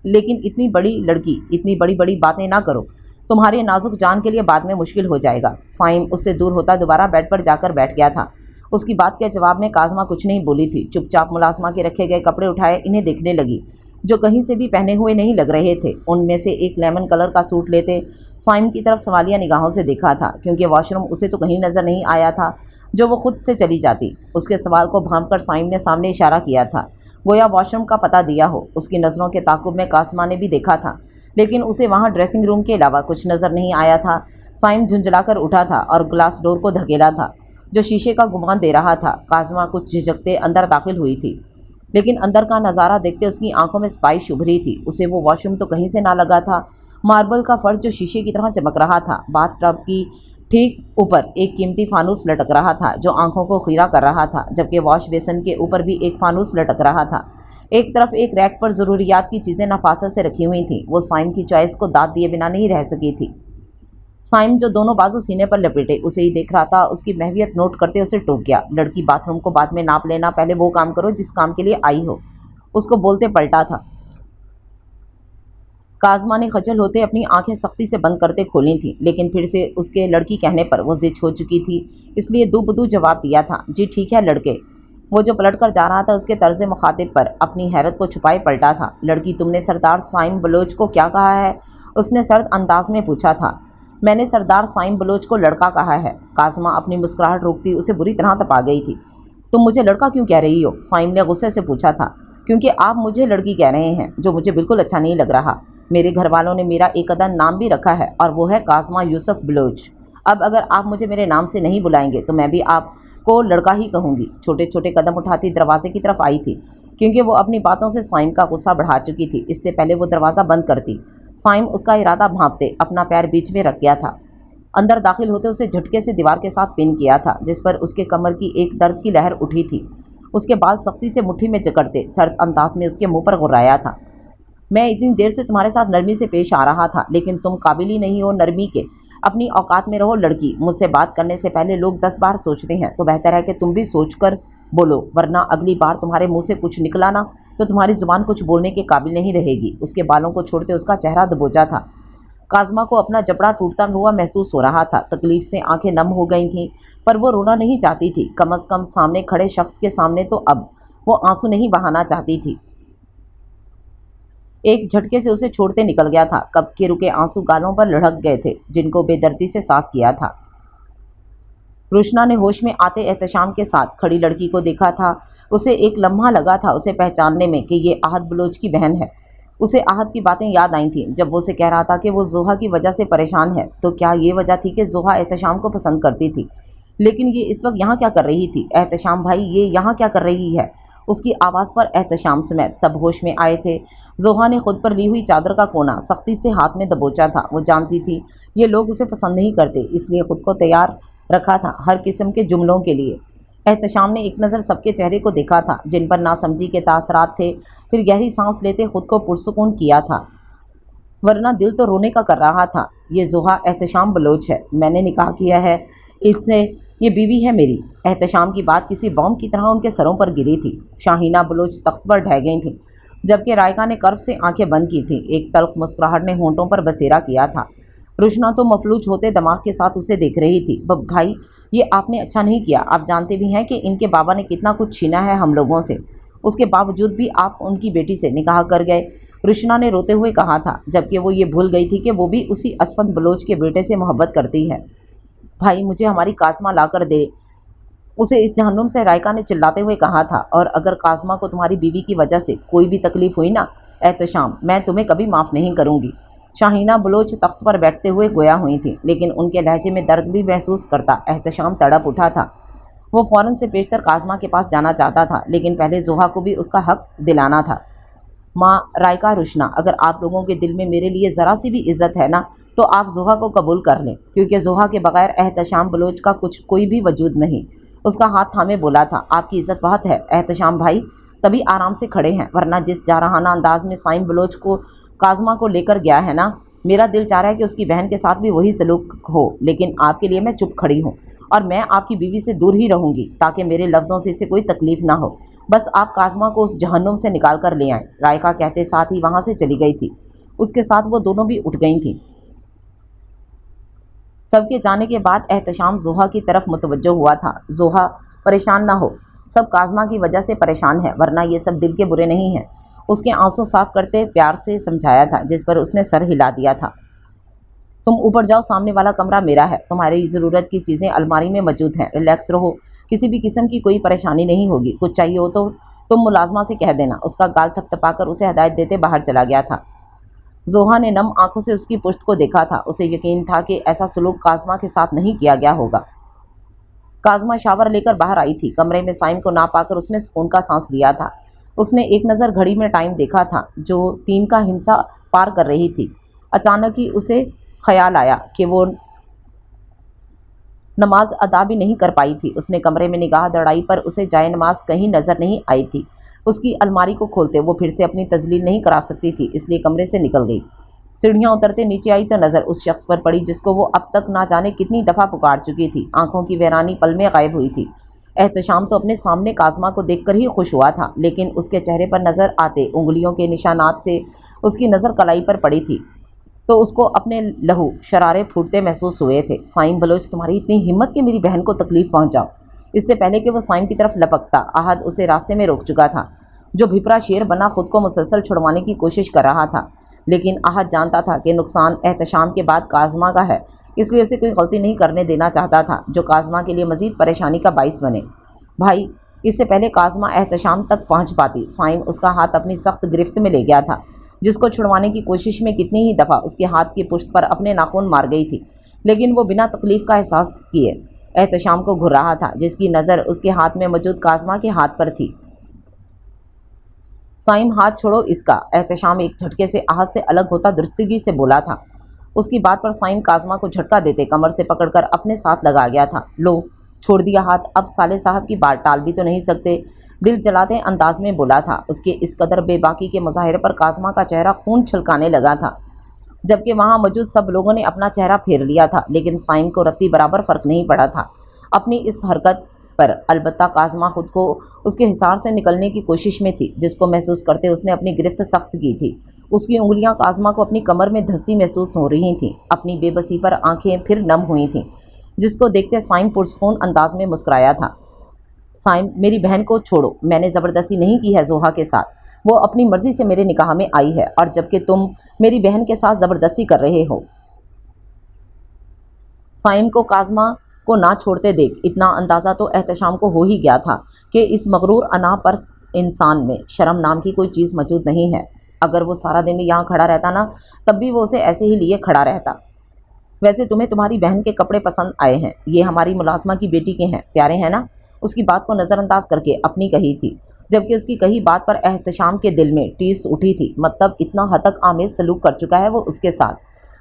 لیکن اتنی بڑی لڑکی، اتنی بڑی بڑی باتیں نہ کرو، تمہاری نازک جان کے لیے بعد میں مشکل ہو جائے گا۔ صائم اس سے دور ہوتا دوبارہ بیڈ پر جا کر بیٹھ گیا تھا۔ اس کی بات کے جواب میں کاظمہ کچھ نہیں بولی تھی، چپ چاپ ملازمہ کے رکھے گئے کپڑے اٹھائے انہیں دیکھنے لگی، جو کہیں سے بھی پہنے ہوئے نہیں لگ رہے تھے۔ ان میں سے ایک لیمن کلر کا سوٹ لیتے صائم کی طرف سوالیہ نگاہوں سے دیکھا تھا، کیونکہ واش روم اسے تو کہیں نظر نہیں آیا تھا جو وہ خود سے چلی جاتی۔ اس کے سوال کو بھانپ کر صائم نے سامنے اشارہ کیا تھا، گویا واش روم کا پتہ دیا ہو۔ اس کی نظروں کے تعاقب میں کاظمہ نے بھی دیکھا تھا، لیکن اسے وہاں ڈریسنگ روم کے علاوہ کچھ نظر نہیں آیا تھا۔ صائم جھنجھلا کر اٹھا تھا اور گلاس ڈور کو دھکیلا تھا، جو شیشے کا گمان دے رہا تھا۔ کاظمہ کچھ جھجکتے اندر داخل ہوئی تھی، لیکن اندر کا نظارہ دیکھتے اس کی آنکھوں میں ستائش ابھری تھی۔ اسے وہ واش روم تو کہیں سے نہ لگا تھا، ماربل کا فرش جو شیشے کی طرح چمک رہا تھا، باتھ ٹب کی ٹھیک اوپر ایک قیمتی فانوس لٹک رہا تھا جو آنکھوں کو خیرہ کر رہا تھا، جبکہ واش بیسن کے اوپر بھی ایک فانوس لٹک رہا تھا۔ ایک طرف ایک ریک پر ضروریات کی چیزیں نفاست سے رکھی ہوئی تھیں۔ وہ صائم کی چوائس کو داد دیے بنا نہیں رہ سکی تھی۔ صائم جو دونوں بازو سینے پر لپیٹے اسے ہی دیکھ رہا تھا، اس کی محویت نوٹ کرتے اسے ٹوک گیا۔ لڑکی باتھ روم کو بعد میں ناپ لینا، پہلے وہ کام کرو جس کام کے لیے آئی ہو، اس کو بولتے پلٹا تھا۔ کاظمہ نے خجل ہوتے اپنی آنکھیں سختی سے بند کرتے کھولی تھیں، لیکن پھر سے اس کے لڑکی کہنے پر وہ ضد ہو چکی تھی، اس لیے دو بدو جواب دیا تھا، جی ٹھیک ہے لڑکے۔ وہ جو پلٹ کر جا رہا تھا اس کے طرز مخاطب پر اپنی حیرت کو چھپائے پلٹا تھا۔ لڑکی، تم نے سردار صائم بلوچ کو کیا کہا ہے؟ اس نے سرد انداز میں پوچھا تھا۔ میں نے سردار صائم بلوچ کو لڑکا کہا ہے۔ کاظمہ اپنی مسکراہٹ روکتی اسے بری طرح تپا گئی تھی۔ تم مجھے لڑکا کیوں کہہ رہی ہو؟ صائم نے غصے سے پوچھا تھا۔ کیونکہ آپ مجھے لڑکی کہہ رہے ہیں، جو مجھے بالکل اچھا نہیں لگ رہا۔ میرے گھر والوں نے میرا ایک عدد نام بھی رکھا ہے، اور وہ ہے کاظمہ یوسف بلوچ۔ اب اگر آپ مجھے میرے نام سے نہیں بلائیں گے تو میں بھی آپ کو لڑکا ہی کہوں گی۔ چھوٹے چھوٹے قدم اٹھاتی دروازے کی طرف آئی تھی، کیونکہ وہ اپنی باتوں سے صائم کا غصہ بڑھا چکی تھی۔ اس سے پہلے وہ دروازہ بند کرتی، صائم اس کا ارادہ بھانپتے اپنا پیر بیچ میں رکھ گیا تھا۔ اندر داخل ہوتے اسے جھٹکے سے دیوار کے ساتھ پن کیا تھا، جس پر اس کے کمر کی ایک درد کی لہر اٹھی تھی۔ اس کے بال سختی سے مٹھی میں جکڑتے سرد انداز میں اس کے منہ پر غرایا تھا۔ میں اتنی دیر سے تمہارے ساتھ نرمی سے پیش آ رہا تھا، لیکن تم قابل ہی نہیں ہو نرمی کے۔ اپنی اوقات میں رہو لڑکی۔ مجھ سے بات کرنے سے پہلے لوگ 10 بار سوچتے ہیں، تو بہتر ہے کہ تم بھی سوچ کر بولو، ورنہ اگلی بار تمہارے منہ سے کچھ نکلا نا تو تمہاری زبان کچھ بولنے کے قابل نہیں رہے گی۔ اس کے بالوں کو چھوڑتے اس کا چہرہ دبوچا تھا۔ کاظمہ کو اپنا جبڑا ٹوٹتا ہوا محسوس ہو رہا تھا۔ تکلیف سے آنکھیں نم ہو گئی تھیں، پر وہ رونا نہیں چاہتی تھی، کم از کم سامنے کھڑے شخص کے سامنے تو اب وہ آنسو نہیں بہانا چاہتی تھی۔ ایک جھٹکے سے اسے چھوڑتے نکل گیا تھا۔ کب کے رکے آنسو گالوں پر لڑھک گئے تھے، جن کو بے دردی سے صاف کیا تھا۔ روشنا نے ہوش میں آتے احتشام کے ساتھ کھڑی لڑکی کو دیکھا تھا۔ اسے ایک لمحہ لگا تھا اسے پہچاننے میں کہ یہ احد بلوچ کی بہن ہے۔ اسے احد کی باتیں یاد آئی تھیں، جب وہ اسے کہہ رہا تھا کہ وہ زوہا کی وجہ سے پریشان ہے۔ تو کیا یہ وجہ تھی کہ زوہا احتشام کو پسند کرتی تھی؟ لیکن یہ اس وقت یہاں کیا کر رہی تھی؟ احتشام بھائی، یہ یہاں کیا کر رہی ہے؟ اس کی آواز پر احتشام سمیت سب ہوش میں آئے تھے۔ زوہا نے خود پر لی ہوئی چادر کا کونا سختی سے ہاتھ میں دبوچا تھا۔ وہ جانتی تھی یہ لوگ اسے پسند نہیں کرتے، اس لیے خود کو تیار رکھا تھا ہر قسم کے جملوں کے لیے۔ احتشام نے ایک نظر سب کے چہرے کو دیکھا تھا، جن پر ناسمجھی کے تاثرات تھے، پھر گہری سانس لیتے خود کو پرسکون کیا تھا، ورنہ دل تو رونے کا کر رہا تھا۔ یہ زوہا احتشام بلوچ ہے، میں نے نکاح کیا ہے اس سے، یہ بیوی ہے میری۔ احتشام کی بات کسی بم کی طرح ان کے سروں پر گری تھی۔ شاہینہ بلوچ تخت پر ڈھہ گئی تھیں۔ जबकि रायका ने कर्व से आंखें बंद की थीं। एक तल्ख मुस्कुराहट ने होंठों पर बसेरा किया था। रुशना तो मफलूज होते दिमाग के साथ उसे देख रही थी। भाई, ये आपने अच्छा नहीं किया। आप जानते भी हैं कि इनके बाबा ने कितना कुछ छीना है हम लोगों से, उसके बावजूद भी आप उनकी बेटी से निकाह कर गए, रुशना ने रोते हुए कहा था, जबकि वो ये भूल गई थी कि वो भी उसी असफंद बलोच के बेटे से मोहब्बत करती है। भाई, मुझे हमारी कासमा ला कर दे, उसे इस जहन्नुम से रायका ने चिल्लाते हुए कहा था। और अगर कासमा को तुम्हारी बीवी की वजह से कोई भी तकलीफ हुई ना एहतशाम, मैं तुम्हें कभी माफ़ नहीं करूँगी। शाहीना बलोच तख्त पर बैठते हुए गोया हुई थी, लेकिन उनके लहजे में दर्द भी महसूस करता एहतशाम तड़प उठा था। वो फ़ौरन से पेशतर कासमा के पास जाना चाहता था, लेकिन पहले जोहा को भी उसका हक दिलाना था। माँ रायका, रुशना, अगर आप लोगों के दिल में मेरे लिए ज़रा सी भी इज़्ज़त है ना, तो आप जोहा को कबूल कर लें, क्योंकि जोहा के बगैर एहतशाम बलोच का कोई भी वजूद नहीं। उसका हाथ थामे बोला था, आपकी इज़्ज़त बहुत है एहतशाम भाई, तभी आराम से खड़े हैं, वरना जिस जारहाना अंदाज में साइम बलोच को काज़मा को लेकर गया है ना, मेरा दिल चाह रहा है कि उसकी बहन के साथ भी वही सलूक हो। लेकिन आपके लिए मैं चुप खड़ी हूँ और मैं आपकी बीवी से दूर ही रहूँगी, ताकि मेरे लफ्ज़ों से इसे कोई तकलीफ़ ना हो। बस आप काज़मा को उस जहन्नुम से निकाल कर ले आएँ। रायका कहते साथ ही वहाँ से चली गई थी। उसके साथ वो दोनों भी उठ गई थीं। सबके जाने के बाद एहतशाम जोहा की तरफ मुतवज्जो हुआ था। जोहा, परेशान ना हो, सब काज़मा की वजह से परेशान है, वरना ये सब दिल के बुरे नहीं हैं। उसके आंसू साफ करते प्यार से समझाया था, जिस पर उसने सर हिला दिया था। तुम ऊपर जाओ, सामने वाला कमरा मेरा है, तुम्हारी ज़रूरत की चीज़ें अलमारी में मौजूद हैं, रिलैक्स रहो, किसी भी किस्म की कोई परेशानी नहीं होगी। कुछ चाहिए हो तो तुम मुलाजमा से कह देना। उसका गाल थपथपाकर उसे हदायत देते बाहर चला गया था। जोहा ने नम आंखों से उसकी पुश्त को देखा था। उसे यकीन था कि ऐसा सलूक काज़मा के साथ नहीं किया गया होगा। काज़मा शावर लेकर बाहर आई थी। कमरे में साइम को ना पाकर उसने सुकून का सांस लिया था। उसने एक नज़र घड़ी में टाइम देखा था, जो 3 का हिस्सा पार कर रही थी। अचानक ही उसे ख्याल आया कि वो नमाज अदा भी नहीं कर पाई थी। उसने कमरे में निगाह दौड़ाई, पर उसे जाए नमाज कहीं नज़र नहीं आई थी। उसकी अलमारी को खोलते वो फिर से अपनी तजलील नहीं करा सकती थी, इसलिए कमरे से निकल गई। सीढ़ियाँ उतरते नीचे आई तो नज़र उस शख्स पर पड़ी जिसको वो अब तक ना जाने कितनी दफ़ा पुकार चुकी थी। आंखों की वीरानी पल में गायब हुई थी। एहतशाम तो अपने सामने काज़मा को देखकर ही खुश हुआ था, लेकिन उसके चेहरे पर नज़र आते उंगलियों के निशानात से उसकी नज़र कलाई पर पड़ी थी, तो उसको अपने लहू शरारे फूटते महसूस हुए थे। साइम बलोच, तुम्हारी इतनी हिम्मत कि मेरी बहन को तकलीफ़ पहुंचाओ। इससे पहले कि वो साइम की तरफ लपकता, आहद उसे रास्ते में रोक चुका था, जो भिपरा शेर बना खुद को मुसलसल छुड़वाने की कोशिश कर रहा था। लेकिन आहद जानता था कि नुकसान एहतशाम के बाद काज़मा का है, इसलिए उसे कोई गलती नहीं करने देना चाहता था जो काज़मा के लिए मज़ीद परेशानी का बाइस बने। भाई, इससे पहले काज़मा एहतशाम तक पहुँच पाती, साइम उसका हाथ अपनी सख्त गिरफ्त में ले गया था, जिसको छुड़वाने की कोशिश में कितनी ही दफ़ा उसके हाथ की पुश्त पर अपने नाखून मार गई थी, लेकिन वो बिना तकलीफ़ का एहसास किए एहतशाम को घूर रहा था, जिसकी नज़र उसके हाथ में मौजूद काज़मा के हाथ पर थी। साइम, हाथ छोड़ो इसका, एहतशाम एक झटके से आहत से अलग होता दुरुस्तगी से बोला था। उसकी बात पर साइम काज़मा को झटका देते कमर से पकड़कर अपने साथ लगा गया था। लो, छोड़ दिया हाथ, अब साले साहब की बात टाल भी तो नहीं सकते, दिल जलाते अंदाज में बोला था। उसके इस कदर बेबाकी के मुजाहिरे पर काज़मा का चेहरा खून छलकाने लगा था, जबकि वहाँ मौजूद सब लोगों ने अपना चेहरा फेर लिया था, लेकिन साइम को रत्ती बराबर फ़र्क नहीं पड़ा था अपनी इस हरकत पर। अलबत्ता काज़मा खुद को उसके हिसार से निकलने की कोशिश में थी, जिसको महसूस करते उसने अपनी गिरफ्त सख्त की थी। उसकी उंगलियां काज़मा को अपनी कमर में धंसती महसूस हो रही थीं। अपनी बेबसी पर आंखें फिर नम हुई थीं, जिसको देखते साइम पुरसकून अंदाज में मुस्कुराया था। साइम, मेरी बहन को छोड़ो, मैंने ज़बरदस्ती नहीं की है जोहा के साथ, वो अपनी मर्ज़ी से मेरे निकाह में आई है, और जबकि तुम मेरी बहन के साथ ज़बरदस्ती कर रहे हो। साइम को काज़मा को ना छोड़ते देख इतना अंदाज़ा तो एहतशाम को हो ही गया था कि इस मगरूर अना पर इंसान में शर्म नाम की कोई चीज़ मौजूद नहीं है। अगर वो सारा दिन यहाँ खड़ा रहता ना, तब भी वो उसे ऐसे ही लिए खड़ा रहता। वैसे तुम्हें तुम्हारी बहन के कपड़े पसंद आए हैं, ये हमारी मुलाजमा की बेटी के हैं, प्यारे हैं ना? उसकी बात को नज़रअंदाज करके अपनी कही थी, जबकि उसकी कही बात पर एहतशाम के दिल में टीस उठी थी। मतलब इतना हतक आमेज सलूक कर चुका है वो उसके साथ।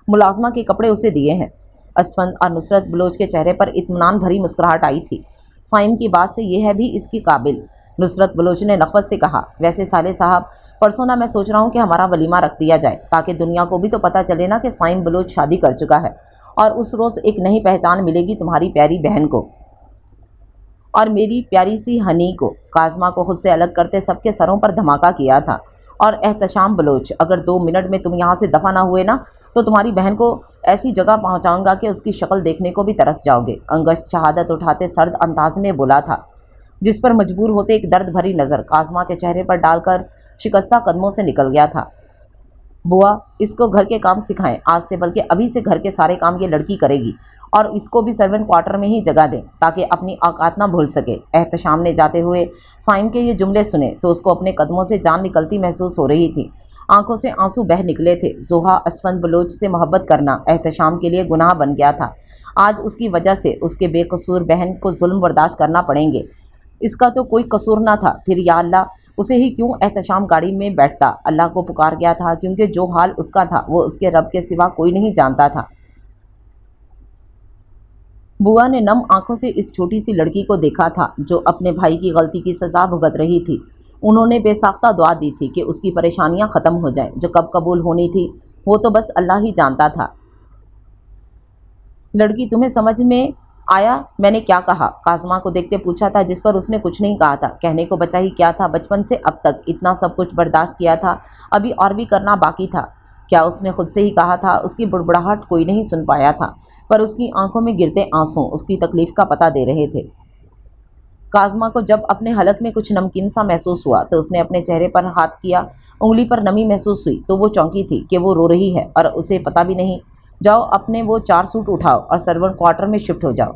मुलाजमा के कपड़े उसे दिए हैं। असफंद और नुसरत बलोच के चेहरे पर इत्मीनान भरी मुस्कुराहट आई थी। साइम की बात से यह है भी इसकी काबिल, नुसरत बलोच ने नखवत से कहा। वैसे साले साहब, परसों ना मैं सोच रहा हूँ कि हमारा वलीमा रख दिया जाए, ताकि दुनिया को भी तो पता चले ना कि साइम बलोच शादी कर चुका है, और उस रोज़ एक नई पहचान मिलेगी तुम्हारी प्यारी बहन को और मेरी प्यारी सी हनी को। काज़मा को खुद से अलग करते सबके सरों पर धमाका किया था। اور احتشام بلوچ، اگر 2 منٹ میں تم یہاں سے دفع نہ ہوئے نا تو تمہاری بہن کو ایسی جگہ پہنچاؤں گا کہ اس کی شکل دیکھنے کو بھی ترس جاؤ گے۔ انگشت شہادت اٹھاتے سرد انداز میں بولا تھا، جس پر مجبور ہوتے ایک درد بھری نظر کاظمہ کے چہرے پر ڈال کر شکستہ قدموں سے نکل گیا تھا۔ بوا، اس کو گھر کے کام سکھائیں آج سے، بلکہ ابھی سے گھر کے سارے کام یہ لڑکی کرے گی، اور اس کو بھی سرونٹ کوارٹر میں ہی جگہ دیں تاکہ اپنی اوقات نہ بھول سکے۔ احتشام نے جاتے ہوئے سائم کے یہ جملے سنے تو اس کو اپنے قدموں سے جان نکلتی محسوس ہو رہی تھی، آنکھوں سے آنسو بہہ نکلے تھے۔ زوہا اسفند بلوچ سے محبت کرنا احتشام کے لیے گناہ بن گیا تھا۔ آج اس کی وجہ سے اس کے بے قصور بہن کو ظلم برداشت کرنا پڑیں گے۔ اس کا تو کوئی قصور نہ تھا، پھر یا اللہ اسے ہی کیوں احتشام گاڑی میں بیٹھتا۔ اللہ کو پکار گیا تھا کیونکہ جو حال اس کا تھا وہ اس کے رب کے سوا کوئی نہیں جانتا تھا۔ بوا نے نم آنکھوں سے اس چھوٹی سی لڑکی کو دیکھا تھا جو اپنے بھائی کی غلطی کی سزا بھگت رہی تھی۔ انہوں نے بے ساختہ دعا دی تھی کہ اس کی پریشانیاں ختم ہو جائیں، جو کب قبول ہونی تھی وہ تو بس اللہ ہی جانتا تھا۔ لڑکی، تمہیں سمجھ میں آیا میں نے کیا کہا؟ کاظمہ کو دیکھتے پوچھا تھا، جس پر اس نے کچھ نہیں کہا تھا۔ کہنے کو بچا ہی کیا تھا، بچپن سے اب تک اتنا سب کچھ برداشت کیا تھا، ابھی اور بھی کرنا باقی تھا۔ کیا اس نے خود سے ہی کہا تھا؟ اس کی بڑبڑاہٹ کوئی نہیں سن پایا تھا، پر اس کی آنکھوں میں گرتے آنسوں اس کی تکلیف کا پتہ دے رہے تھے۔ کاظمہ کو جب اپنے حلق میں کچھ نمکین سا محسوس ہوا تو اس نے اپنے چہرے پر ہاتھ کیا، انگلی پر نمی محسوس ہوئی تو وہ چونکی تھی کہ وہ رو رہی ہے اور اسے پتہ بھی نہیں۔ جاؤ اپنے وہ 4 سوٹ اٹھاؤ اور سرونٹ کوارٹر میں شفٹ ہو جاؤ۔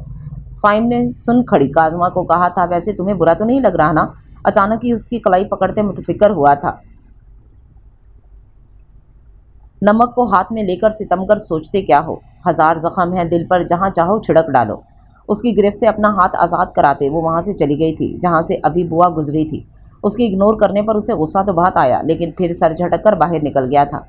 سائم نے سن کھڑی کاظمہ کو کہا تھا، ویسے تمہیں برا تو نہیں لگ رہا نا؟ اچانک ہی اس کی کلائی پکڑتے متفکر ہوا تھا۔ نمک کو ہاتھ میں لے کر ستم گر سوچتے کیا ہو، ہزار زخم ہیں دل پر، جہاں چاہو چھڑک ڈالو۔ اس کی گرفت سے اپنا ہاتھ آزاد کراتے وہ وہاں سے چلی گئی تھی جہاں سے ابھی بوا گزری تھی۔ اس کی اگنور کرنے پر اسے غصہ تو بہت آیا، لیکن پھر سر جھٹک کر باہر نکل گیا تھا۔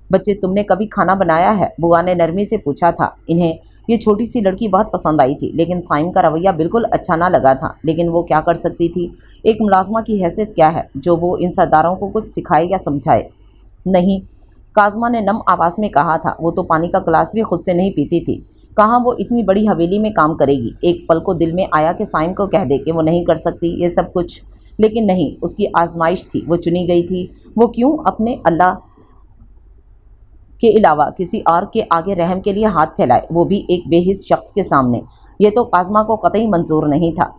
بچے، تم نے کبھی کھانا بنایا ہے؟ بوا نے نرمی سے پوچھا تھا۔ انہیں یہ چھوٹی سی لڑکی بہت پسند آئی تھی، لیکن سائم کا رویہ بالکل اچھا نہ لگا تھا۔ لیکن وہ کیا کر سکتی تھی؟ ایک ملازمہ کی حیثیت کیا ہے جو وہ ان سرداروں کو کچھ سکھائے یا سمجھائے؟ نہیں، کاظمہ نے نم آواز میں کہا تھا۔ وہ تو پانی کا گلاس بھی خود سے نہیں پیتی تھی، کہاں وہ اتنی بڑی حویلی میں کام کرے گی؟ ایک پل کو دل میں آیا کہ سائم کو کہہ دے کہ وہ نہیں کر سکتی یہ سب کچھ، لیکن نہیں، اس کی آزمائش تھی، وہ چنی گئی تھی۔ وہ کیوں اپنے اللہ کے علاوہ کسی اور کے آگے رحم کے لیے ہاتھ پھیلائے، وہ بھی ایک بے حس شخص کے سامنے؟ یہ تو کاظمہ کو قطعی منظور نہیں تھا۔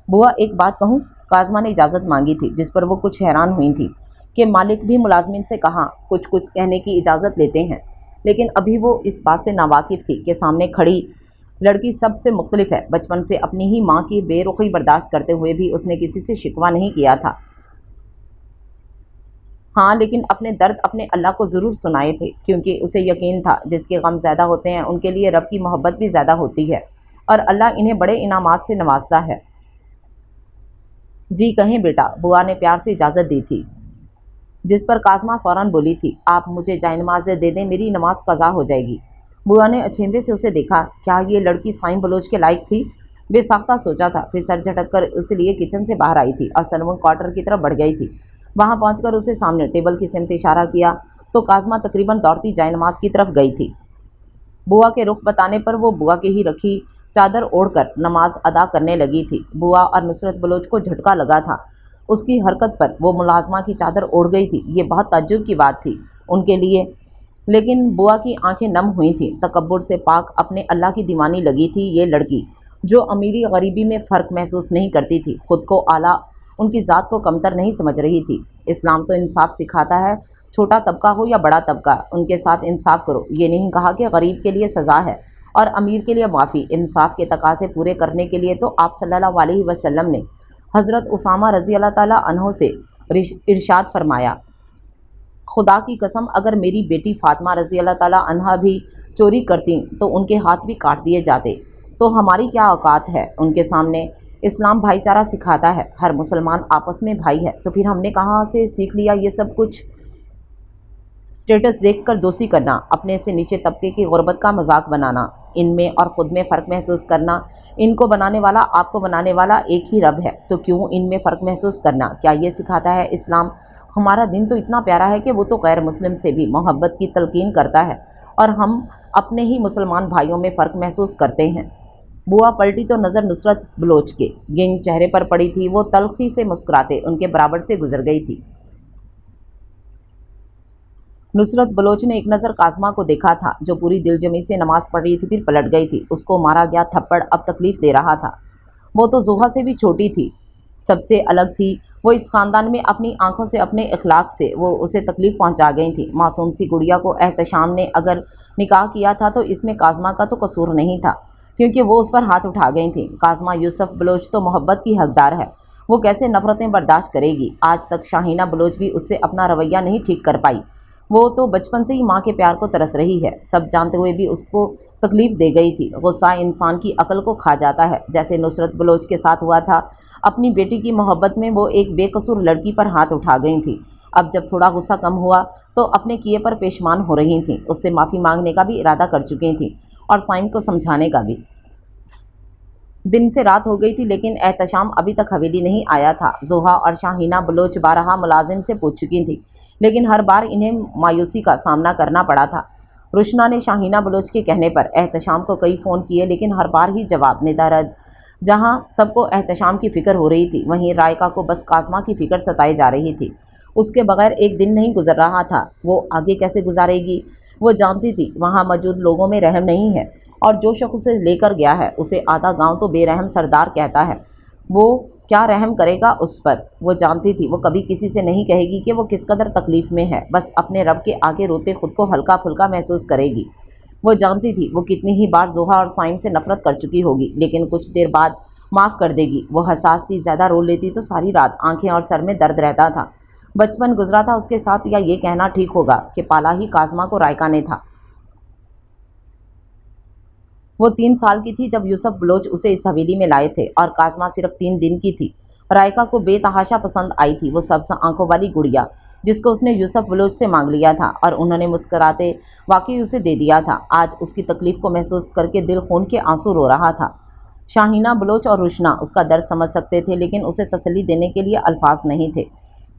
بوا، ایک بات کہوں؟ کاظمہ نے اجازت مانگی تھی، جس پر وہ کچھ حیران ہوئی تھی کہ مالک بھی ملازمین سے کہاں کچھ کہنے کی اجازت لیتے ہیں، لیکن ابھی وہ اس بات سے ناواقف تھی کہ سامنے کھڑی لڑکی سب سے مختلف ہے۔ بچپن سے اپنی ہی ماں کی بے رخی برداشت کرتے ہوئے بھی اس نے کسی سے شکوہ نہیں کیا تھا۔ ہاں، لیکن اپنے درد اپنے اللہ کو ضرور سنائے تھے، کیونکہ اسے یقین تھا جس کے غم زیادہ ہوتے ہیں ان کے لیے رب کی محبت بھی زیادہ ہوتی ہے، اور اللہ انہیں بڑے انعامات سے نوازتا ہے۔ جی کہیں بیٹا، بوا نے پیار سے اجازت دی تھی، جس پر کاظمہ فوراً بولی تھی، آپ مجھے جائے نماز دے دیں، میری نماز قضا ہو جائے گی۔ بوا نے اچھیمبے سے اسے دیکھا، کیا یہ لڑکی سائم بلوچ کے لائق تھی؟ بے ساختہ سوچا تھا، پھر سر جھٹک کر اس لیے کچن سے باہر آئی تھی اور سرونٹ کوارٹر کی طرف بڑھ گئی تھی۔ وہاں پہنچ کر اسے سامنے ٹیبل کی سمت اشارہ کیا تو کاظمہ تقریباً دوڑتی جائے نماز کی طرف گئی تھی۔ بوا کے رخ بتانے پر وہ بوا کے ہی رکھی چادر اوڑھ کر نماز ادا کرنے لگی تھی۔ بوا اور نصرت بلوچ کو جھٹکا لگا تھا اس کی حرکت پر، وہ ملازمہ کی چادر اوڑھ گئی تھی، یہ بہت تعجب کی بات تھی ان کے لیے، لیکن بوا کی آنکھیں نم ہوئی تھیں۔ تکبر سے پاک اپنے اللہ کی دیوانی لگی تھی یہ لڑکی، جو امیری غریبی میں فرق محسوس نہیں کرتی تھی، خود کو اعلیٰ، ان کی ذات کو کمتر نہیں سمجھ رہی تھی۔ اسلام تو انصاف سکھاتا ہے، چھوٹا طبقہ ہو یا بڑا طبقہ، ان کے ساتھ انصاف کرو۔ یہ نہیں کہا کہ غریب کے لیے سزا ہے اور امیر کے لیے معافی۔ انصاف کے تقاضے پورے کرنے کے لیے تو آپ صلی اللہ علیہ وسلم نے حضرت اسامہ رضی اللہ تعالیٰ عنہ سے ارشاد فرمایا، خدا کی قسم اگر میری بیٹی فاطمہ رضی اللہ تعالیٰ عنہا بھی چوری کرتیں تو ان کے ہاتھ بھی کاٹ دیے جاتے، تو ہماری کیا اوقات ہے ان کے سامنے؟ اسلام بھائی چارہ سکھاتا ہے، ہر مسلمان آپس میں بھائی ہے، تو پھر ہم نے کہاں سے سیکھ لیا یہ سب کچھ؟ سٹیٹس دیکھ کر دوستی کرنا، اپنے سے نیچے طبقے کی غربت کا مذاق بنانا، ان میں اور خود میں فرق محسوس کرنا، ان کو بنانے والا آپ کو بنانے والا ایک ہی رب ہے، تو کیوں ان میں فرق محسوس کرنا؟ کیا یہ سکھاتا ہے اسلام؟ ہمارا دین تو اتنا پیارا ہے کہ وہ تو غیر مسلم سے بھی محبت کی تلقین کرتا ہے، اور ہم اپنے ہی مسلمان بھائیوں میں فرق محسوس کرتے ہیں۔ بوا پلٹی تو نظر نصرت بلوچ کے گنگ چہرے پر پڑی تھی، وہ تلخی سے مسکراتے ان کے برابر سے گزر گئی تھی۔ नुसरत बलोच ने एक नज़र काज़मा को देखा था, जो पूरी दिलजमी से नमाज पढ़ रही थी, फिर पलट गई थी। उसको मारा गया थप्पड़ अब तकलीफ़ दे रहा था। वो तो ज़ोहा से भी छोटी थी, सबसे अलग थी। वो इस ख़ानदान में अपनी आंखों से, अपने इखलाक से वो उसे तकलीफ़ पहुंचा गई थी। मासूम सी गुड़िया को एहतशाम ने अगर निकाह किया था तो इसमें काज़मा का तो कसूर नहीं था, क्योंकि वो उस पर हाथ उठा गई थी। काज़मा यूसुफ बलोच तो मोहब्बत की हकदार है, वो कैसे नफ़रतें बर्दाश्त करेगी। आज तक शाहीना बलोच भी उससे अपना रवैया नहीं ठीक कर पाई। वो तो बचपन से ही माँ के प्यार को तरस रही है, सब जानते हुए भी उसको तकलीफ़ दे गई थी। गुस्सा इंसान की अकल को खा जाता है, जैसे नुसरत बलोच के साथ हुआ था। अपनी बेटी की मोहब्बत में वो एक बेकसूर लड़की पर हाथ उठा गई थी। अब जब थोड़ा गुस्सा कम हुआ तो अपने किए पर पेशमान हो रही थीं। उससे माफ़ी मांगने का भी इरादा कर चुकी थीं और साइम को समझाने का भी। दिन से रात हो गई थी, लेकिन एहतशाम अभी तक हवेली नहीं आया था। ज़ोहा और शाहीना बलोच बारहा मुलाजिम से पूछ चुकी थी, लेकिन हर बार इन्हें मायूसी का सामना करना पड़ा था। रुशना ने शाहीना बलोच के कहने पर एहतशाम को कई फ़ोन किए, लेकिन हर बार ही जवाब निदारद। जहाँ सबको एहतशाम की फ़िक्र हो रही थी, वहीं रायका को बस काज़मा की फ़िक्र सताई जा रही थी। उसके बगैर एक दिन नहीं गुजर रहा था। वो आगे कैसे गुजारेगी? वो जानती थी वहाँ मौजूद लोगों में रहम नहीं है, और जो शख्स उसे लेकर गया है उसे आधा गांव तो बेरहम सरदार कहता है। वो क्या रहम करेगा उस पर? वो जानती थी वो कभी किसी से नहीं कहेगी कि वो किस कदर तकलीफ़ में है, बस अपने रब के आगे रोते खुद को हल्का फुल्का महसूस करेगी। वो जानती थी वो कितनी ही बार ज़ोहा और साइम से नफ़रत कर चुकी होगी, लेकिन कुछ देर बाद माफ़ कर देगी। वो हसास थी, ज़्यादा रो लेती तो सारी रात आंखें और सर में दर्द रहता था। बचपन गुजरा था उसके साथ, या ये कहना ठीक होगा कि पाला ही काज़मा को रायका ने था। वो 3 साल की थी जब यूसुफ बलोच उसे इस हवेली में लाए थे, और काज़मा सिर्फ 3 दिन की थी। रायका को बेतहाशा पसंद आई थी वो सब्ज़ आंखों वाली गुड़िया, जिसको उसने यूसुफ बलोच से मांग लिया था, और उन्होंने मुस्कराते वाकई उसे दे दिया था। आज उसकी तकलीफ़ को महसूस करके दिल खून के आंसू रो रहा था। शाहीना बलोच और रुशना उसका दर्द समझ सकते थे, लेकिन उसे तसल्ली देने के लिए अल्फाज नहीं थे।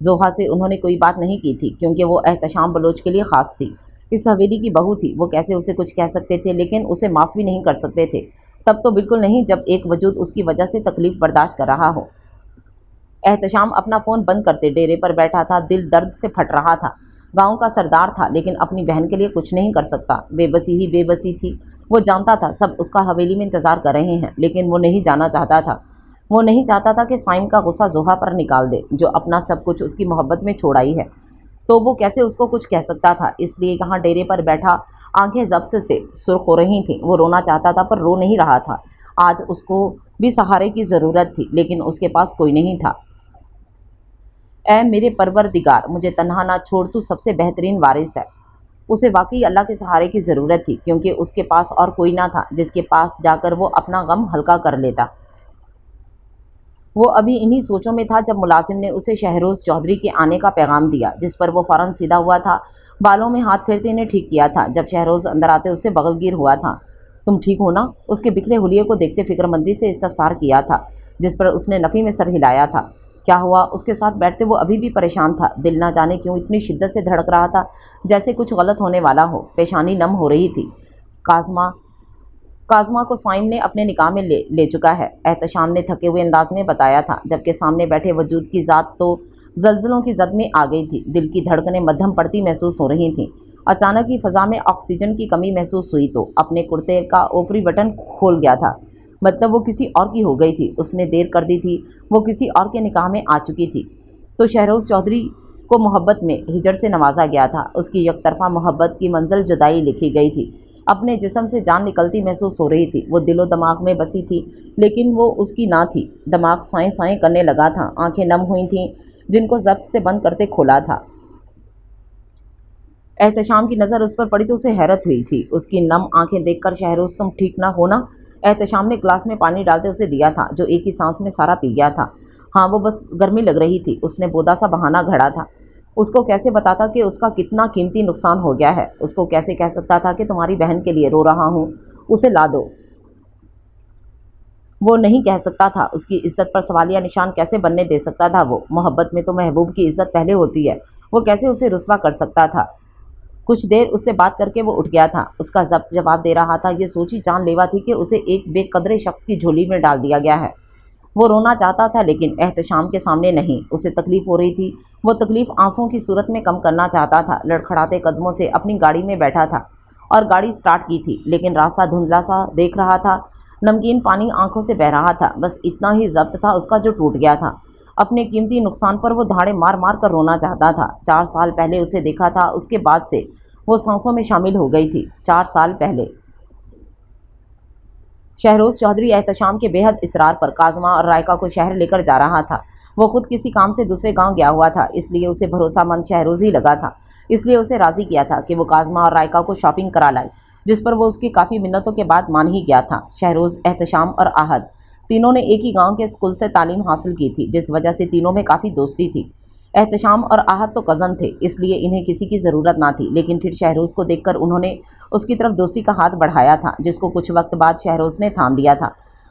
ज़ोहा से उन्होंने कोई बात नहीं की थी, क्योंकि वो एहतशाम बलोच के लिए ख़ास थी। इस हवेली की बहू थी, वो कैसे उसे कुछ कह सकते थे, लेकिन उसे माफ़ भी नहीं कर सकते थे। तब तो बिल्कुल नहीं, जब एक वजूद उसकी वजह से तकलीफ़ बर्दाश्त कर रहा हो। एहतशाम अपना फ़ोन बंद करते डेरे पर बैठा था, दिल दर्द से फट रहा था। गांव का सरदार था, लेकिन अपनी बहन के लिए कुछ नहीं कर सकता। बेबसी ही बेबसी थी। वो जानता था सब उसका हवेली में इंतज़ार कर रहे हैं, लेकिन वो नहीं जाना चाहता था। वो नहीं चाहता था कि साइम का गुस्सा ज़ोहा पर निकाल दे, जो अपना सब कुछ उसकी मोहब्बत में छोड़ आई है। तो वो कैसे उसको कुछ कह सकता था? इसलिए यहाँ डेरे पर बैठा आंखें ज़ब्त से सुर्ख हो रही थीं। वो रोना चाहता था पर रो नहीं रहा था। आज उसको भी सहारे की ज़रूरत थी, लेकिन उसके पास कोई नहीं था। ऐ मेरे परवरदिगार, मुझे तन्हा ना छोड़, तू सबसे बेहतरीन वारिस है। उसे वाकई अल्लाह के सहारे की ज़रूरत थी, क्योंकि उसके पास और कोई ना था जिसके पास जाकर वो अपना गम हल्का कर लेता। वो अभी इन्हीं सोचों में था जब मुलाजिम ने उसे शहरोज़ चौधरी के आने का पैगाम दिया, जिस पर वो फ़ौरन सीधा हुआ था। बालों में हाथ फेरते इन्हें ठीक किया था। जब शहरोज़ अंदर आते उससे बगलगीर हुआ था। तुम ठीक हो ना? उसके बिखरे हुलिये को देखते फिक्रमंदी से इस्तफसार किया था, जिस पर उसने नफ़ी में सर हिलाया था। क्या हुआ? उसके साथ बैठते वो अभी भी परेशान था। दिल ना जाने क्यों इतनी शिद्दत से धड़क रहा था, जैसे कुछ गलत होने वाला हो। पेशानी नम हो रही थी। काज़मा को साइम ने अपने निकाह में ले चुका है, एहतशाम ने थके हुए अंदाज में बताया था, जबकि सामने बैठे वजूद की ज़ात तो जल्जलों की जद में आ गई थी। दिल की धड़कनें मध्यम पड़ती महसूस हो रही थीं। अचानक ही फ़ज़ा में ऑक्सीजन की कमी महसूस हुई तो अपने कुर्ते का ऊपरी बटन खोल गया था। मतलब वो किसी और की हो गई थी। उसने देर कर दी थी। वो किसी और के निकाह में आ चुकी थी। तो शहरोज़ चौधरी को मोहब्बत में हिजर से नवाजा गया था। उसकी यकतरफा मोहब्बत की मंजिल जुदाई लिखी गई थी। अपने जिस्म से जान निकलती महसूस हो रही थी। वो दिलो दिमाग में बसी थी, लेकिन वो उसकी ना थी। दिमाग साएं साएं करने लगा था। आंखें नम हुई थीं, जिनको ज़ब्त से बंद करते खोला था। एहतशाम की नज़र उस पर पड़ी तो उसे हैरत हुई थी। उसकी नम आंखें देखकर, शहरोज़ तुम ठीक ना हो ना? एहतशाम ने ग्लास में पानी डालते उसे दिया था, जो एक ही सांस में सारा पी गया था। हाँ, वो बस गर्मी लग रही थी। उसने बोदा सा बहाना घड़ा था। उसको कैसे बताता कि उसका कितना कीमती नुकसान हो गया है? उसको कैसे कह सकता था कि तुम्हारी बहन के लिए रो रहा हूँ, उसे ला दो? वो नहीं कह सकता था। उसकी इज्जत पर सवालिया निशान कैसे बनने दे सकता था? वो मोहब्बत में तो महबूब की इज्जत पहले होती है। वो कैसे उसे रुस्वा कर सकता था? कुछ देर उससे बात करके वो उठ गया था। उसका ज़ब्त जवाब दे रहा था। ये सोची जानलेवा थी कि उसे एक बेकदरे शख्स की झोली में डाल दिया गया है। وہ رونا چاہتا تھا لیکن احتشام کے سامنے نہیں، اسے تکلیف ہو رہی تھی۔ وہ تکلیف آنسوؤں کی صورت میں کم کرنا چاہتا تھا۔ لڑکھڑاتے قدموں سے اپنی گاڑی میں بیٹھا تھا اور گاڑی سٹارٹ کی تھی، لیکن راستہ دھندلا سا دیکھ رہا تھا۔ نمکین پانی آنکھوں سے بہہ رہا تھا، بس اتنا ہی ضبط تھا اس کا جو ٹوٹ گیا تھا۔ اپنے قیمتی نقصان پر وہ دھاڑے مار مار کر رونا چاہتا تھا۔ 4 سال پہلے اسے دیکھا تھا، اس کے بعد سے وہ سانسوں میں شامل ہو گئی تھی۔ 4 سال پہلے شہروز چودھری احتشام کے بے حد اصرار پر کاظمہ اور رائکا کو شہر لے کر جا رہا تھا۔ وہ خود کسی کام سے دوسرے گاؤں گیا ہوا تھا، اس لیے اسے بھروسہ مند شہروز ہی لگا تھا۔ اس لیے اسے راضی کیا تھا کہ وہ کاظمہ اور رائکا کو شاپنگ کرا لائے، جس پر وہ اس کی کافی منتوں کے بعد مان ہی گیا تھا۔ شہروز، احتشام اور آہد تینوں نے ایک ہی گاؤں کے اسکول سے تعلیم حاصل کی تھی، جس وجہ سے تینوں میں کافی دوستی تھی۔ احتشام اور آہد تو کزن تھے، اس لیے انہیں کسی کی ضرورت نہ تھی، لیکن پھر شہروز کو دیکھ کر انہوں نے اس کی طرف دوستی کا ہاتھ بڑھایا تھا، جس کو کچھ وقت بعد شہروز نے تھام لیا تھا۔